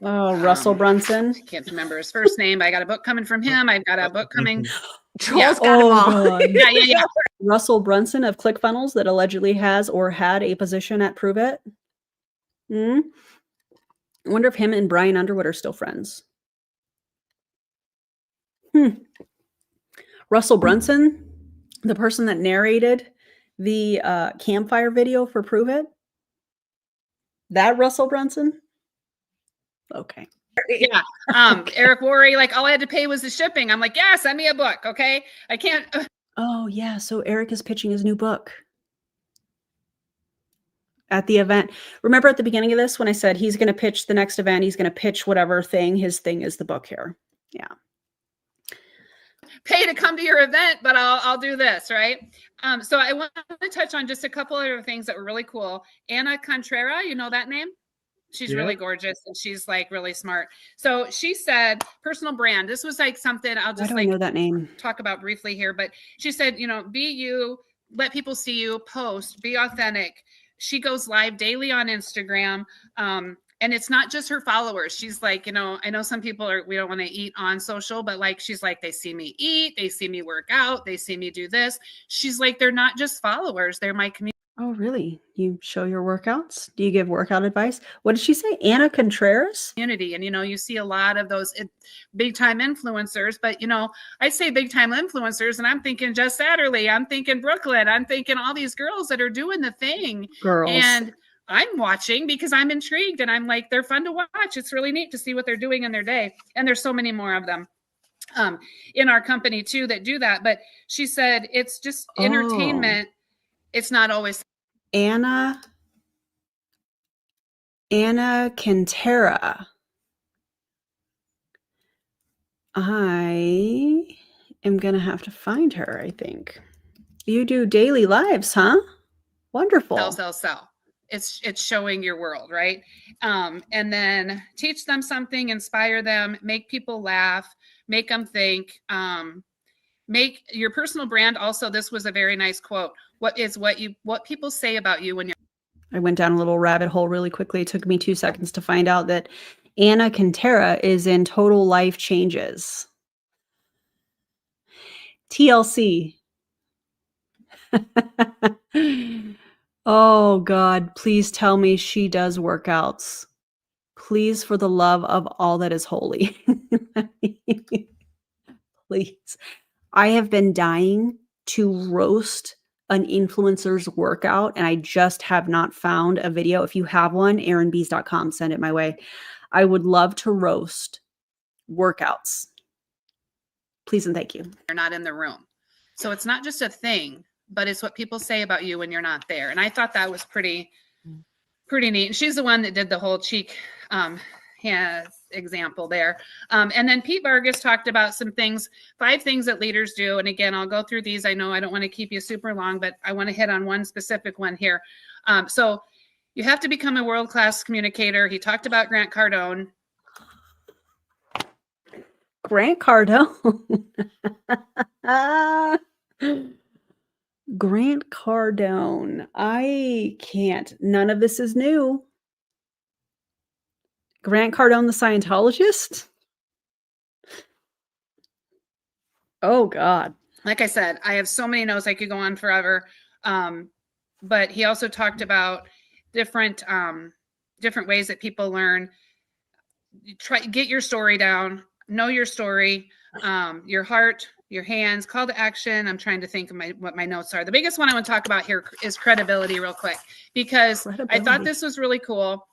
Oh, Russell Brunson. I can't remember his first name. I got a book coming from him. I've got a book coming. Trolls got them all. God. Yeah. Russell Brunson of ClickFunnels that allegedly has or had a position at Prove It. I wonder if him and Brian Underwood are still friends. Russell Brunson, the person that narrated the campfire video for Prove It. That Russell Brunson? Okay. Yeah. Eric Worre, like, all I had to pay was the shipping. I'm like, yeah, send me a book. Okay. I can't. Oh, yeah. So Eric is pitching his new book at the event. Remember at the beginning of this when I said he's going to pitch the next event, he's going to pitch whatever thing. His thing is the book here. Yeah. Pay to come to your event, but I'll do this, right? So I want to touch on just a couple other things that were really cool. Anna Contrera, you know that name? She's really gorgeous, and she's like really smart. So she said personal brand. This was like something I'll just I know that name. talk about briefly here, but she said, be you, let people see you, post, be authentic. She goes live daily on Instagram. And it's not just her followers. She's like, I know some people we don't want to eat on social, but like, she's like, they see me eat, they see me work out, they see me do this. She's like, they're not just followers, they're my community. Oh, really? You show your workouts? Do you give workout advice? What did she say? Anna Contreras? And, you see a lot of those big time influencers, but, I say big time influencers and I'm thinking Jess Satterley, I'm thinking Brooklyn, I'm thinking all these girls that are doing the thing. Girls. And I'm watching because I'm intrigued and I'm like, they're fun to watch. It's really neat to see what they're doing in their day. And there's so many more of them in our company too that do that. But she said, it's just entertainment. It's not always. Anna Cantera. I am going to have to find her, I think. You do daily lives, huh? Wonderful. Sell. It's showing your world, right? And then teach them something, inspire them, make people laugh, make them think, make your personal brand. Also, this was a very nice quote. What people say about you when you're. I went down a little rabbit hole really quickly. It took me 2 seconds to find out that Anna Cantera is in Total Life Changes. TLC. Oh, God, please tell me she does workouts. Please, for the love of all that is holy. Please. I have been dying to roast an influencer's workout, and I just have not found a video. If you have one, erinbees.com, send it my way. I would love to roast workouts. Please and thank you. You're not in the room. So it's not just a thing, but it's what people say about you when you're not there. And I thought that was pretty neat. And she's the one that did the whole cheek example there. And then Pete Vargas talked about some things, 5 things that leaders do. And again, I'll go through these. I know I don't want to keep you super long, but I want to hit on one specific one here. So you have to become a world-class communicator. He talked about Grant Cardone. Grant Cardone. I can't. None of this is new. Grant Cardone, the Scientologist? Oh, God. Like I said, I have so many notes. I could go on forever. But he also talked about different ways that people learn. Get your story down, know your story, your heart, your hands, call to action. I'm trying to think of what my notes are. The biggest one I want to talk about here is credibility real quick, because I thought this was really cool.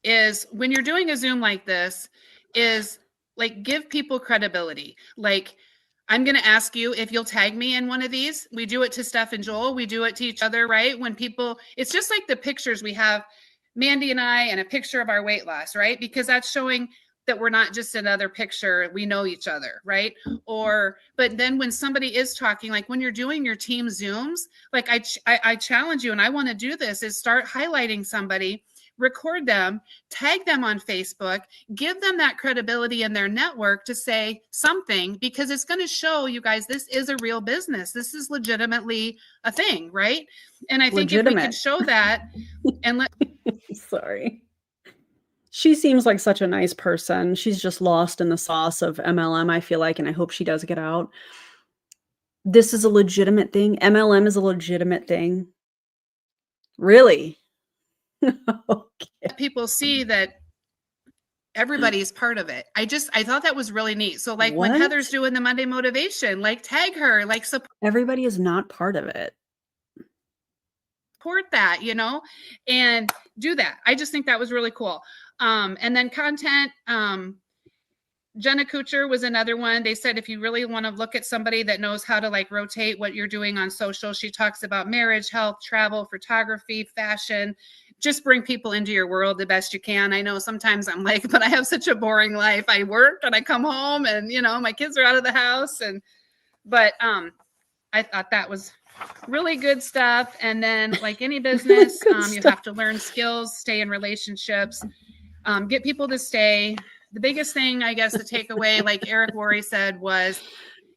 Is when you're doing a Zoom like this, is like, give people credibility. Like, I'm going to ask you if you'll tag me in one of these. We do it to Steph and Joel. We do it to each other, right? When people, it's just like the pictures we have, Mandy and I, and a picture of our weight loss, right? Because that's showing that we're not just another picture. We know each other, right? But then when somebody is talking, like when you're doing your team Zooms, like I challenge you, and I want to do this, is start highlighting somebody, record them, tag them on Facebook, give them that credibility in their network to say something, because it's going to show you guys this is a real business. This is legitimately a thing, right? And I think if we could show that and let... Sorry. She seems like such a nice person. She's just lost in the sauce of MLM, I feel like, and I hope she does get out. This is a legitimate thing. MLM is a legitimate thing. Really? Okay. People see that everybody's part of it. I thought that was really neat. So like when Heather's doing the Monday motivation, like tag her, like support. Everybody is not part of it. Support that, and do that. I just think that was really cool. And then content, Jenna Kuchar was another one. They said, if you really want to look at somebody that knows how to like rotate what you're doing on social, she talks about marriage, health, travel, photography, fashion. Just bring people into your world the best you can. I know sometimes I'm like, but I have such a boring life. I work and I come home and, my kids are out of the house. But I thought that was really good stuff. And then like any business, you have to learn skills, stay in relationships, get people to stay. The biggest thing, I guess, the takeaway, like Eric Worre said, was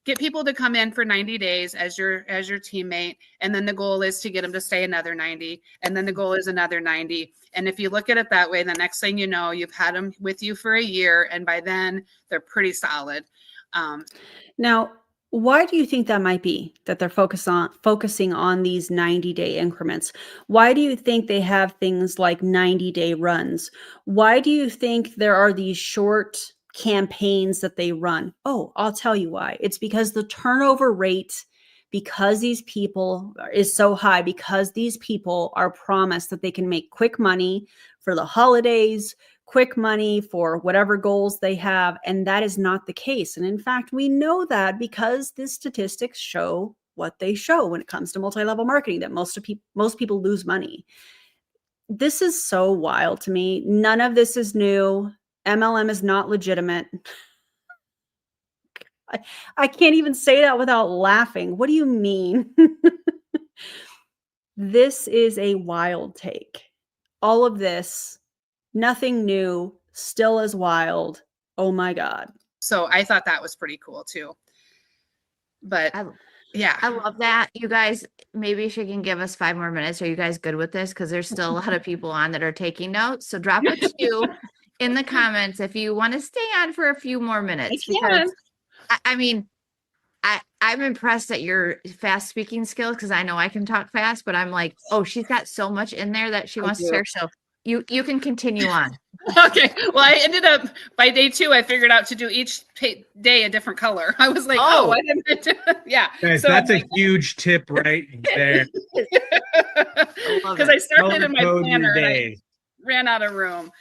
get people to come in for 90 days as your teammate. And then the goal is to get them to stay another 90. And then the goal is another 90. And if you look at it that way, the next thing you know, you've had them with you for a year. And by then they're pretty solid. Now, why do you think that might be, that they're focusing on these 90-day increments? Why do you think they have things like 90-day runs? Why do you think there are these short campaigns that they run? Oh, I'll tell you why. It's because the turnover rate, because these people is so high, because these people are promised that they can make quick money for the holidays, quick money for whatever goals they have. And that is not the case. And in fact, we know that because the statistics show what they show when it comes to multi-level marketing, that most people lose money. This is so wild to me. None of this is new. MLM is not legitimate. I can't even say that without laughing. What do you mean? This is a wild take. All of this, nothing new, still as wild. Oh my God. So I thought that was pretty cool too. But yeah, I love that. You guys, maybe she can give us 5 more minutes. Are you guys good with this? Because there's still a lot of people on that are taking notes. So drop a 2 in the comments if you want to stay on for a few more minutes. Because I mean, I'm impressed at your fast speaking skills, because I know I can talk fast, but I'm like, oh, she's got so much in there that she wants to share. So you can continue on. Okay. Well, I ended up by day 2, I figured out to do each day a different color. I was like, oh why didn't I do it? Yeah. Guys, so that's a huge tip right there. Because I started in my planner and I ran out of room.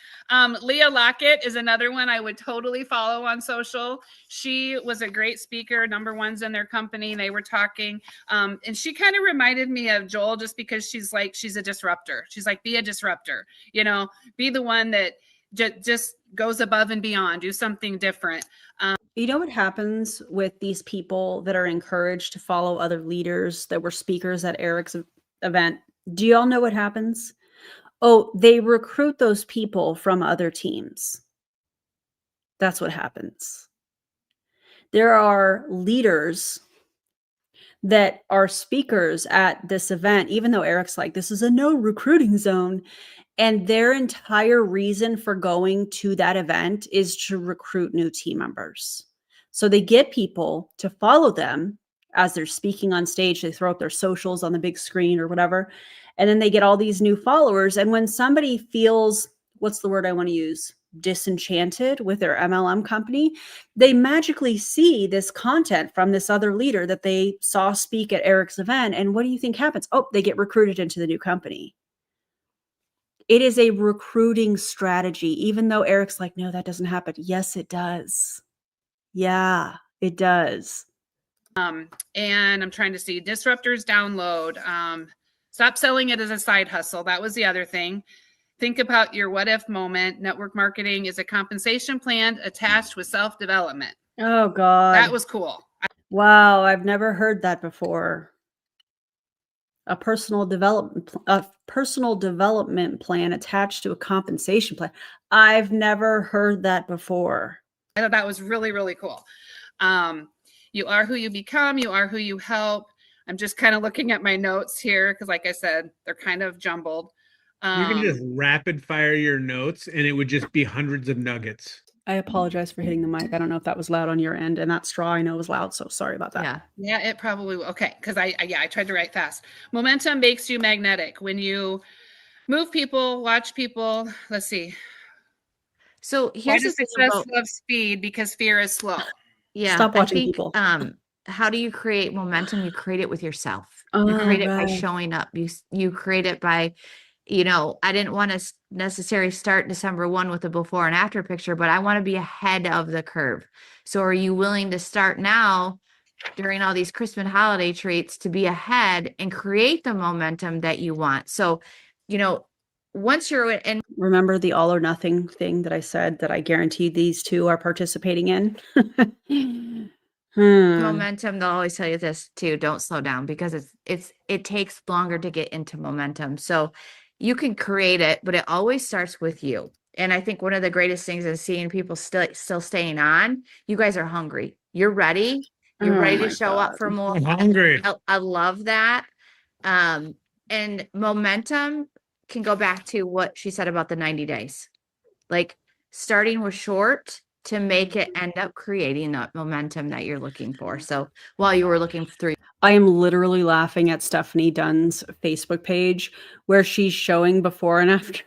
Leah Lockett is another one I would totally follow on social. She was a great speaker, number ones in their company. They were talking. And she kind of reminded me of Joel, just because she's a disruptor. She's like, be a disruptor, be the one that just goes above and beyond, do something different. You know what happens with these people that are encouraged to follow other leaders that were speakers at Eric's event? Do y'all know what happens? Oh, they recruit those people from other teams. That's what happens. There are leaders that are speakers at this event, even though Eric's like, this is a no recruiting zone. And their entire reason for going to that event is to recruit new team members. So they get people to follow them as they're speaking on stage. They throw up their socials on the big screen or whatever. And then they get all these new followers. And when somebody feels, what's the word I want to use? Disenchanted with their MLM company, they magically see this content from this other leader that they saw speak at Eric's event. And what do you think happens? Oh, they get recruited into the new company. It is a recruiting strategy, even though Eric's like, no, that doesn't happen. Yes, it does. Yeah, it does. And I'm trying to see disruptors download. Stop selling it as a side hustle. That was the other thing. Think about your what if moment. Network marketing is a compensation plan attached with self-development. Oh, God. That was cool. Wow, I've never heard that before. A personal development plan attached to a compensation plan. I've never heard that before. I thought that was really, really cool. You are who you become. You are who you help. I'm just kind of looking at my notes here because, like I said, they're kind of jumbled. You can just rapid fire your notes and it would just be hundreds of nuggets. I apologize for hitting the mic. I don't know if that was loud on your end, and that straw I know was loud, so sorry about that. Yeah, it probably will. Okay, because I tried to write fast. Momentum makes you magnetic. When you move people, watch people. Let's see. So here's the thing success love speed because fear is slow. Yeah, Stop watching people. How do you create momentum? You create it with yourself. Oh, you create it by right. showing up. You create it by, I didn't want to necessarily start December 1 with a before and after picture, but I want to be ahead of the curve. So are you willing to start now during all these Christmas holiday treats to be ahead and create the momentum that you want? So, once you're in. Remember the all or nothing thing that I said that I guaranteed these two are participating in? Momentum, they'll always tell you this too, don't slow down, because it takes longer to get into momentum. So you can create it, but it always starts with you. And I think one of the greatest things is seeing people still staying on. You guys are hungry. You're ready. You're ready to show up for more. I'm hungry. I love that. And momentum can go back to what she said about the 90 days, like starting with short to make it end up creating that momentum that you're looking for. So while you were looking through, I am literally laughing at Stephanie Dunn's Facebook page where she's showing before and after.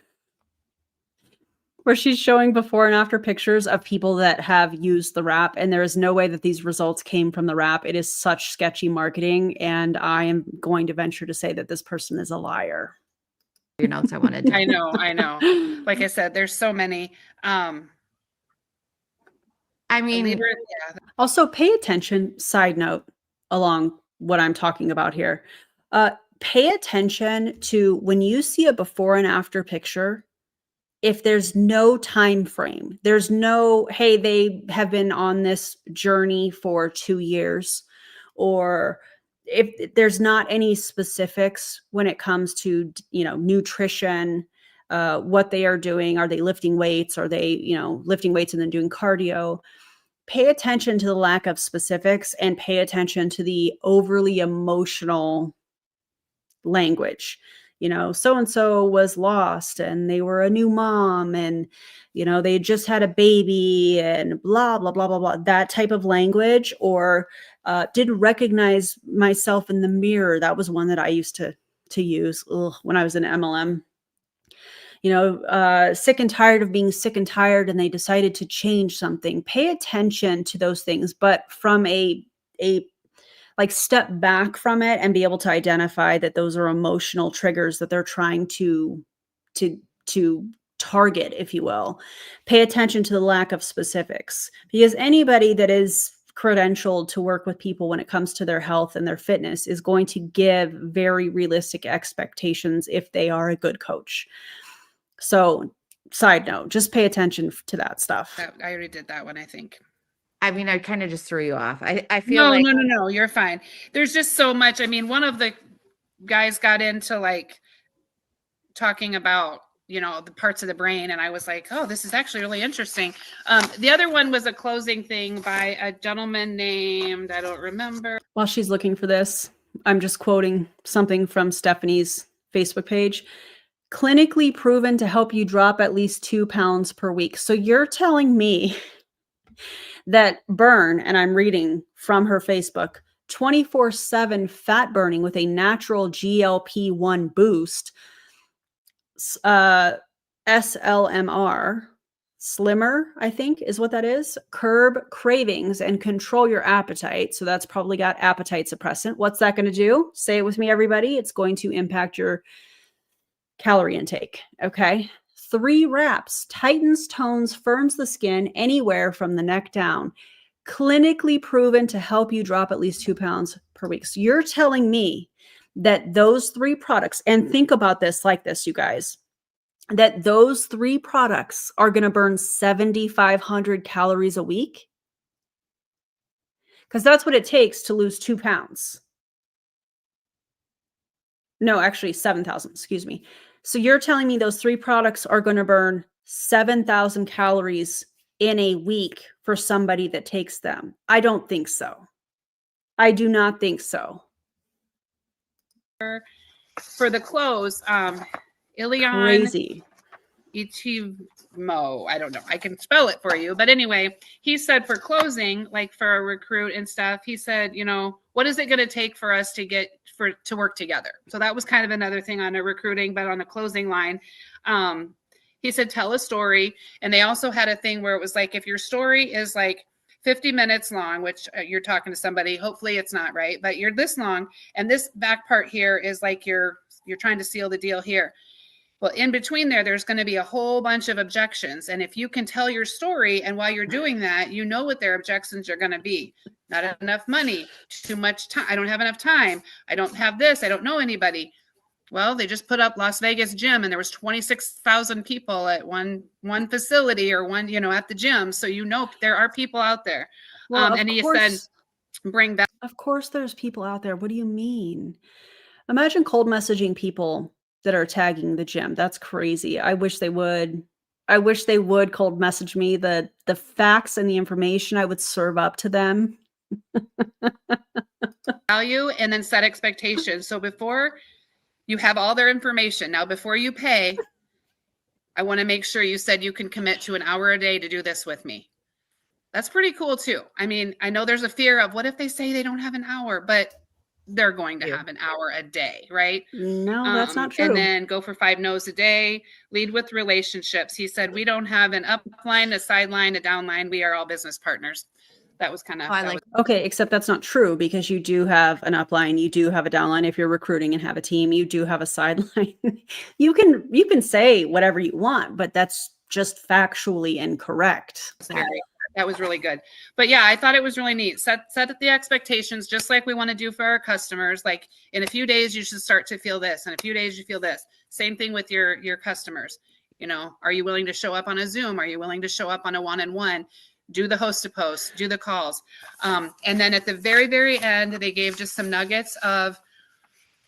Where she's showing before and after pictures of people that have used the wrap, and there is no way that these results came from the wrap. It is such sketchy marketing, and I am going to venture to say that this person is a liar. Your notes I wanted to. I know. Like I said, there's so many. Also, pay attention, side note, along what I'm talking about here. Pay attention to when you see a before and after picture, if there's no time frame, there's no, hey, they have been on this journey for 2 years, or if there's not any specifics when it comes to, nutrition, what they are doing. Are they lifting weights? Are they, lifting weights and then doing cardio? Pay attention to the lack of specifics and pay attention to the overly emotional language. So-and-so was lost and they were a new mom and, they just had a baby and blah, blah, blah, blah, blah, that type of language, or didn't recognize myself in the mirror. That was one that I used to use when I was in MLM. Sick and tired of being sick and tired, and they decided to change something. Pay attention to those things, but from a step back from it and be able to identify that those are emotional triggers that they're trying to target, if you will. Pay attention to the lack of specifics, because anybody that is credentialed to work with people when it comes to their health and their fitness is going to give very realistic expectations if they are a good coach. So, side note, just pay attention to that stuff. I already did that one, I think. I mean, I kind of just threw you off. I feel like no, you're fine. There's just so much. I mean, one of the guys got into talking about, you know, the parts of the brain. And I was like, oh, this is actually really interesting. The other one was a closing thing by a gentleman named, I don't remember. While she's looking for this, I'm just quoting something from Stephanie's Facebook page. Clinically proven to help you drop at least 2 pounds per week. So you're telling me that burn, and I'm reading from her Facebook, 24/7 fat burning with a natural GLP-1 boost, SLMR, slimmer, I think is what that is, curb cravings and control your appetite. So that's probably got appetite suppressant. What's that going to do? Say it with me, everybody. It's going to impact your calorie intake. Okay. 3 wraps, tightens, tones, firms the skin anywhere from the neck down. Clinically proven to help you drop at least 2 pounds per week. So you're telling me that those 3 products, and think about this like this, you guys, that those 3 products are going to burn 7,500 calories a week? Because that's what it takes to lose 2 pounds. No, actually 7,000, excuse me. So you're telling me those 3 products are going to burn 7,000 calories in a week for somebody that takes them? I don't think so. I do not think so. For the close, Ilion Crazy. Ichimo, I don't know. I can spell it for you. But anyway, he said for closing, like for a recruit and stuff, he said, you know, what is it going to take for us to get to work together? So that was kind of another thing on a recruiting, but on a closing line. He said, tell a story. And they also had a thing where it was like, if your story is like 50 minutes long, which you're talking to somebody, hopefully it's not, right? But you're this long, and this back part here is like you're trying to seal the deal here. Well, in between there's going to be a whole bunch of objections. And if you can tell your story, and while you're doing that, you know what their objections are going to be. Not enough money, too much time. I don't have enough time. I don't have this. I don't know anybody. Well, they just put up Las Vegas gym, and there was 26,000 people at one facility, or one, you know, at the gym. So, you know, there are people out there. Well, and he said, bring that. Of course there's people out there. What do you mean? Imagine cold messaging people that are tagging the gym. That's crazy. I wish they would. I wish they would cold message me the facts and the information I would serve up to them. Value, and then set expectations. So before you have all their information, now before you pay, I want to make sure you said you can commit to an hour a day to do this with me. That's pretty cool too. I mean, I know there's a fear of what if they say they don't have an hour, but they're going to have an hour a day, right? No, that's not true. And then go for 5 no's a day, lead with relationships. He said, we don't have an upline, a sideline, a downline. We are all business partners. That was kind of, okay, except that's not true, because you do have an upline, you do have a downline. If you're recruiting and have a team, you do have a sideline. You can say whatever you want, but that's just factually incorrect. that was really good. But yeah, I thought it was really neat. Set the expectations, just like we want to do for our customers. Like, in a few days, you should start to feel this. In a few days, you feel this. Same thing with your customers. You know, are you willing to show up on a Zoom? Are you willing to show up on a one-on-one? Do the host to post, do the calls. And then at the very, very end, they gave just some nuggets of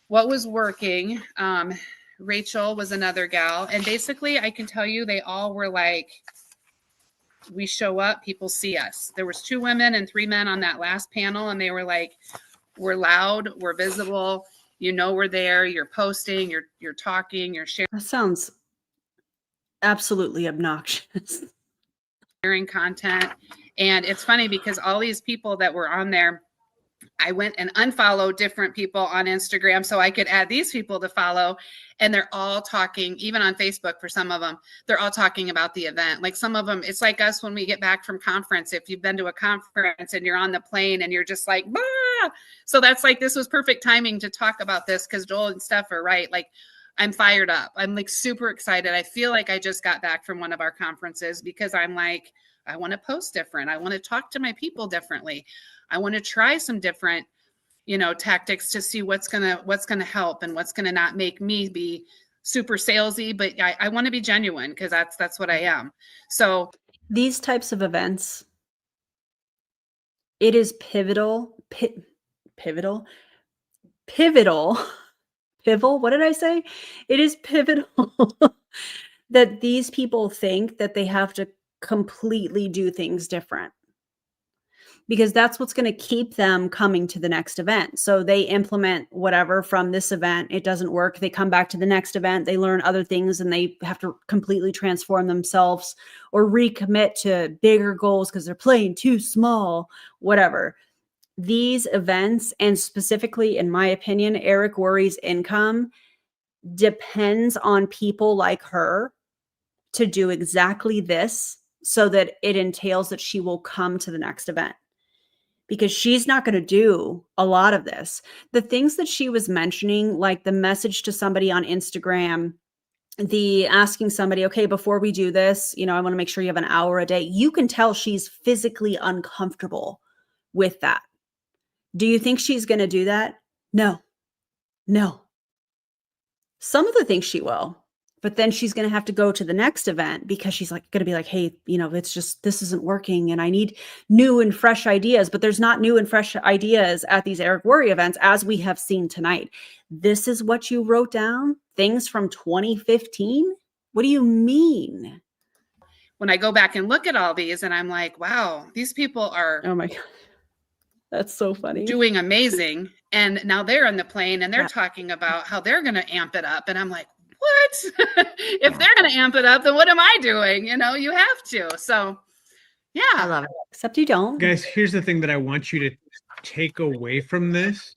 what was working. Rachel was another gal. And basically, I can tell you, they all were like, we show up, people see us. There was 2 women and 3 men on that last panel. And they were like, we're loud, we're visible. You know, we're there. You're posting, you're talking, you're sharing. That sounds absolutely obnoxious. Sharing content. And it's funny because all these people that were on there, I went and unfollowed different people on Instagram so I could add these people to follow. And they're all talking, even on Facebook for some of them, they're all talking about the event. Like some of them, it's like us when we get back from conference. If you've been to a conference and you're on the plane and you're just like, bah! So that's like, this was perfect timing to talk about this, because Joel and Steph are right. Like, I'm fired up. I'm like super excited. I feel like I just got back from one of our conferences, because I'm like, I want to post different. I want to talk to my people differently. I want to try some different, you know, tactics to see what's going to help and what's going to not make me be super salesy, but I want to be genuine, because that's what I am. So these types of events, it is pivotal. What did I say? It is pivotal that these people think that they have to completely do things different, because that's what's going to keep them coming to the next event. So they implement whatever from this event. It doesn't work. They come back to the next event. They learn other things and they have to completely transform themselves or recommit to bigger goals because they're playing too small, whatever. These events, and specifically, in my opinion, Eric Worre's income depends on people like her to do exactly this, so that it entails that she will come to the next event, because she's not going to do a lot of this. The things that she was mentioning, like the message to somebody on Instagram, the asking somebody, okay, before we do this, I want to make sure you have an hour a day. You can tell she's physically uncomfortable with that. Do you think she's going to do that? No. Some of the things she will, but then she's going to have to go to the next event because she's going to be like, hey, it's just, this isn't working and I need new and fresh ideas. But there's not new and fresh ideas at these Eric Worre events, as we have seen tonight. This is what you wrote down? Things from 2015? What do you mean? When I go back and look at all these and I'm like, wow, these people are, oh my God, that's so funny, doing amazing. And now they're on the plane and they're talking about how they're going to amp it up. And I'm like, what? If they're going to amp it up, then what am I doing? You have to. So yeah. I love it. Except you don't. Guys, here's the thing that I want you to take away from this.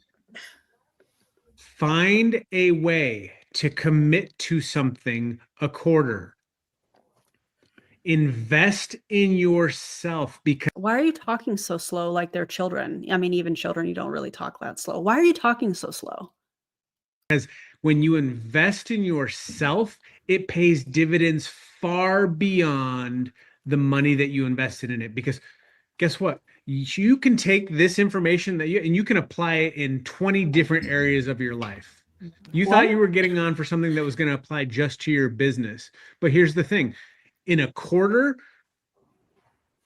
Find a way to commit to something a quarter. Invest in yourself, because why are you talking so slow like they're children? I mean, even children, you don't really talk that slow. Why are you talking so slow? Because when you invest in yourself, it pays dividends far beyond the money that you invested in it. Because guess what? You can take this information and you can apply it in 20 different areas of your life. You thought you were getting on for something that was going to apply just to your business. But here's the thing. In a quarter,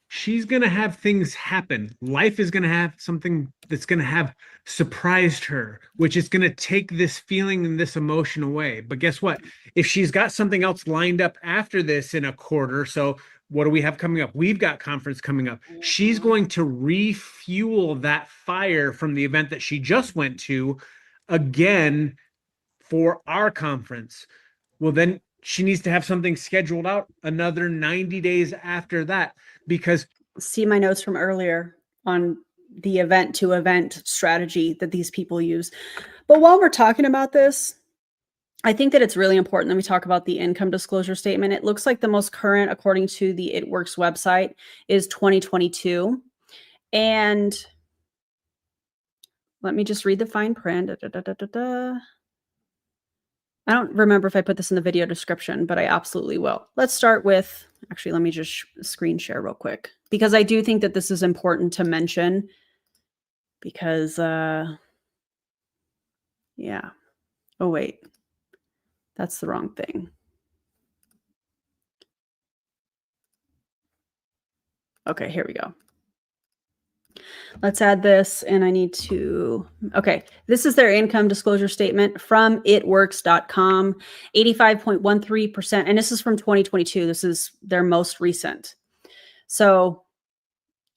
she's going to have things happen. Life is going to have something that's going to have surprised her, which is going to take this feeling and this emotion away. But guess what? If she's got something else lined up after this in a quarter, so what do we have coming up? We've got conference coming up. She's going to refuel that fire from the event that she just went to again for our conference. Well, then she needs to have something scheduled out another 90 days after that, because see my notes from earlier on the event to event strategy that these people use. But while we're talking about this, I think that it's really important that we talk about the income disclosure statement. It looks like the most current, according to the It Works website, is 2022. And let me just read the fine print. I don't remember if I put this in the video description, but I absolutely will. Let's start with, actually, let me just screen share real quick, because I do think that this is important to mention, because, yeah. Oh, wait, that's the wrong thing. Okay, here we go. Let's add this, and I need to, okay, this is their income disclosure statement from itworks.com, 85.13%, and this is from 2022. This is their most recent. So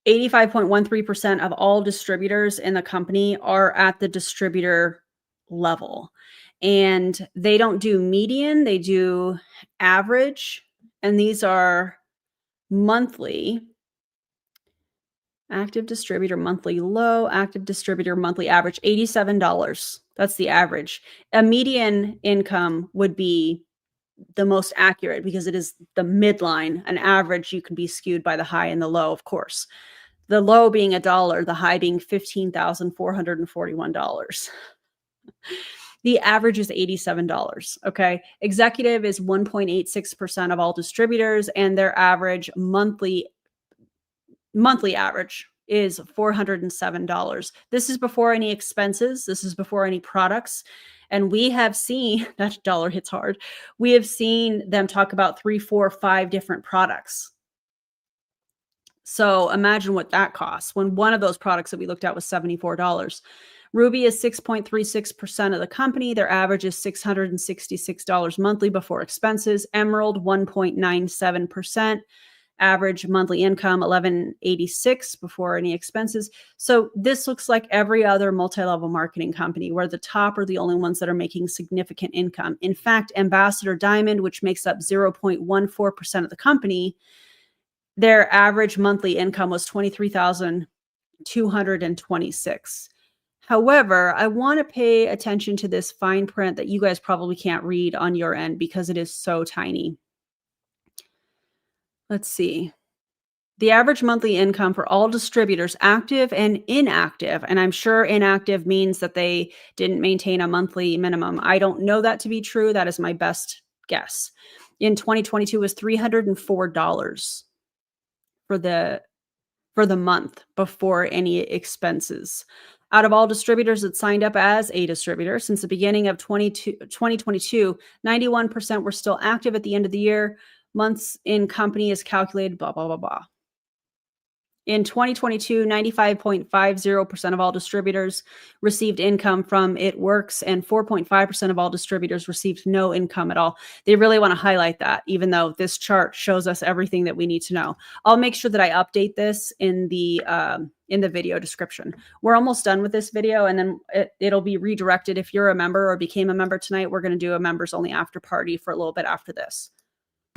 85.13% of all distributors in the company are at the distributor level, and they don't do median, they do average, and these are monthly. Active distributor monthly low, active distributor monthly average, $87. That's the average. A median income would be the most accurate because it is the midline. An average, you can be skewed by the high and the low, of course. The low being $1, the high being $15,441. The average is $87. Okay. Executive is 1.86% of all distributors, and their average monthly average is $407. This is before any expenses. This is before any products. And we have seen, that dollar hits hard. We have seen them talk about 3, 4, 5 different products. So imagine what that costs when one of those products that we looked at was $74. Ruby is 6.36% of the company. Their average is $666 monthly before expenses. Emerald, 1.97%. Average monthly income, $1186 before any expenses. So this looks like every other multi-level marketing company where the top are the only ones that are making significant income. In fact, Ambassador Diamond, which makes up 0.14% of the company, their average monthly income was $23,226. However, I want to pay attention to this fine print that you guys probably can't read on your end because it is so tiny. Let's see. The average monthly income for all distributors, active and inactive, and I'm sure inactive means that they didn't maintain a monthly minimum. I don't know that to be true. That is my best guess. In 2022 was $304 for the month before any expenses. Out of all distributors that signed up as a distributor since the beginning of 2022, 91% were still active at the end of the year. Months in company is calculated, blah, blah, blah, blah. In 2022, 95.50% of all distributors received income from It Works, and 4.5% of all distributors received no income at all. They really want to highlight that, even though this chart shows us everything that we need to know. I'll make sure that I update this in the video description. We're almost done with this video, and then it'll be redirected. If you're a member or became a member tonight, we're going to do a members only after party for a little bit after this.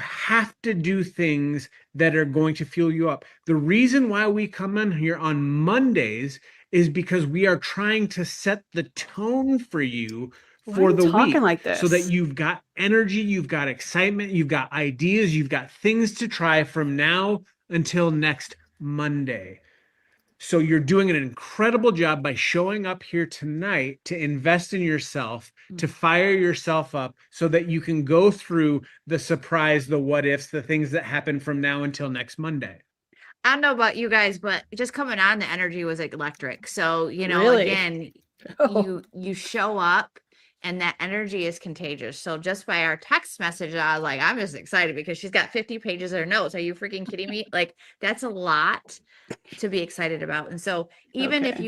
Have to do things that are going to fuel you up. The reason why we come in here on Mondays is because we are trying to set the tone for you for the week, like this? so that you've got energy, you've got excitement, you've got ideas, you've got things to try from now until next Monday. So you're doing an incredible job by showing up here tonight to invest in yourself, to fire yourself up so that you can go through the surprise, the what ifs, the things that happen from now until next Monday. I don't know about you guys, but just coming on, the energy was like electric. So, you know, Really? again, you show up and that energy is contagious. So just by our text message, I was like, I'm just excited because she's got 50 pages of notes. Are you freaking kidding me? Like, that's a lot to be excited about. And so even if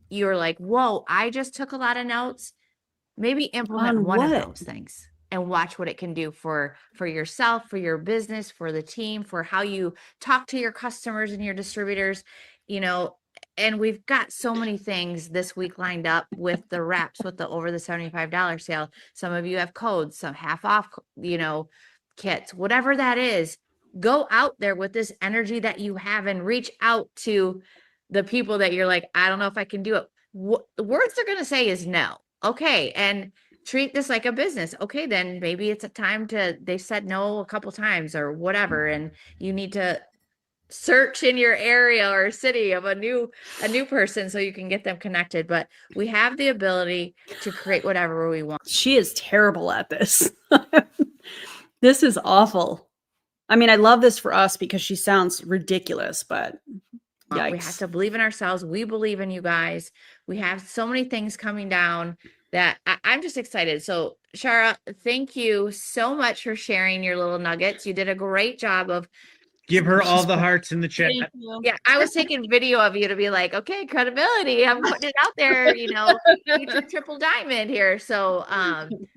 you're like, whoa, I just took a lot of notes, maybe implement one of those things and watch what it can do for yourself, for your business, for the team, for how you talk to your customers and your distributors, you know. And we've got so many things this week lined up with the reps, with the over the $75 sale. Some of you have codes, some half off, you know, kits, whatever that is. Go out there with this energy that you have and reach out to the people that you're like, I don't know if I can do it. The words they're going to say is no. Okay. And treat this like a business. Okay. Then maybe it's a time they said no a couple times or whatever. And you need to search in your area or city of a new person so you can get them connected. But we have the ability to create whatever we want. She is terrible at this. This is awful. I mean, I love this for us because she sounds ridiculous, but yikes. We have to believe in ourselves. We believe in you guys. We have so many things coming down that I'm just excited. So Shara, thank you so much for sharing your little nuggets. You did a great job of Give her all the hearts in the chat. Yeah, I was taking video of you to be like, okay, credibility. I'm putting it out there, you know, future triple diamond here. So,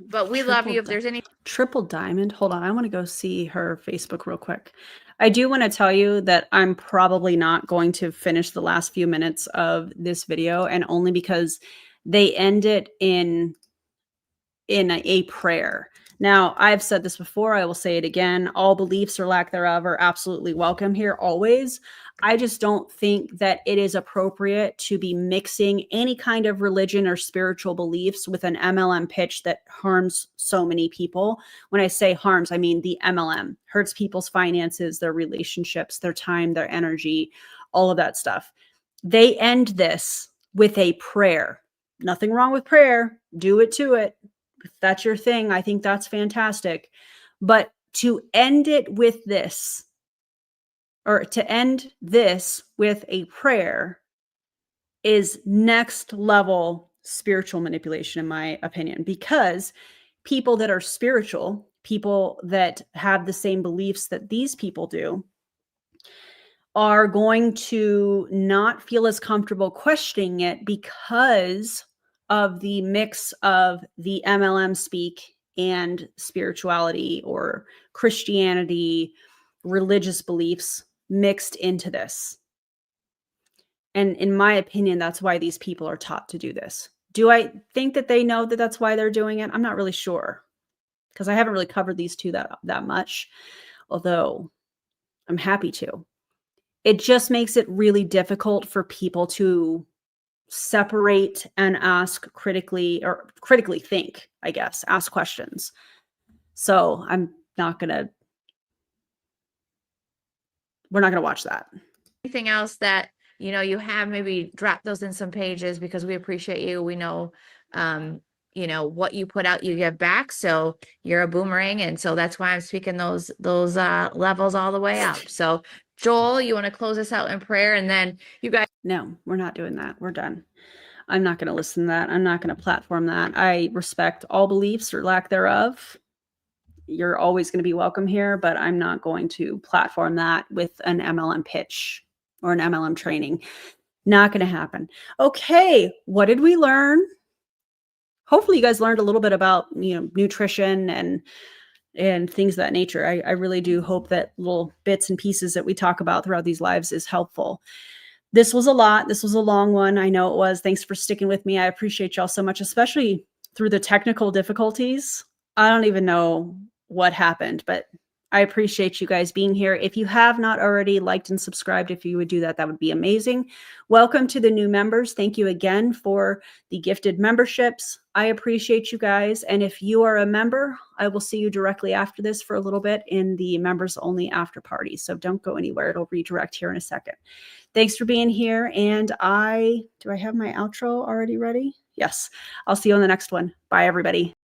but we love you. If there's any triple diamond, hold on. I want to go see her Facebook real quick. I do want to tell you that I'm probably not going to finish the last few minutes of this video, and only because they end it in a prayer. Now, I've said this before, I will say it again. All beliefs or lack thereof are absolutely welcome here, always. I just don't think that it is appropriate to be mixing any kind of religion or spiritual beliefs with an MLM pitch that harms so many people. When I say harms, I mean the MLM hurts people's finances, their relationships, their time, their energy, all of that stuff. They end this with a prayer. Nothing wrong with prayer. Do it to it. If that's your thing, I think that's fantastic. But to end it with this, or to end this with a prayer, is next level spiritual manipulation, in my opinion, because people that are spiritual, people that have the same beliefs that these people do, are going to not feel as comfortable questioning it because of the mix of the MLM speak and spirituality or Christianity, religious beliefs mixed into this. And in my opinion, that's why these people are taught to do this. Do I think that they know that that's why they're doing it? I'm not really sure, because I haven't really covered these two that much, although I'm happy to. It just makes it really difficult for people to separate and ask critically, or critically think, I guess, ask questions. So we're not going to watch that. Anything else that, you have, maybe drop those in some pages, because we appreciate you. We know, what you put out, you give back. So you're a boomerang. And so that's why I'm speaking those levels all the way up. So Joel, you want to close us out in prayer? And then you guys. No, we're not doing that. We're done. I'm not going to listen to that. I'm not going to platform that. I respect all beliefs or lack thereof. You're always going to be welcome here, but I'm not going to platform that with an MLM pitch or an MLM training. Not going to happen. Okay, what did we learn? Hopefully you guys learned a little bit about, nutrition and things of that nature. I really do hope that little bits and pieces that we talk about throughout these lives is helpful. This was a lot. This was a long one. I know it was. Thanks for sticking with me. I appreciate y'all so much, especially through the technical difficulties. I don't even know what happened, but I appreciate you guys being here. If you have not already liked and subscribed, if you would do that, that would be amazing. Welcome to the new members. Thank you again for the gifted memberships. I appreciate you guys. And if you are a member, I will see you directly after this for a little bit in the members only after party. So don't go anywhere. It'll redirect here in a second. Thanks for being here. And do I have my outro already ready? Yes. I'll see you on the next one. Bye, everybody.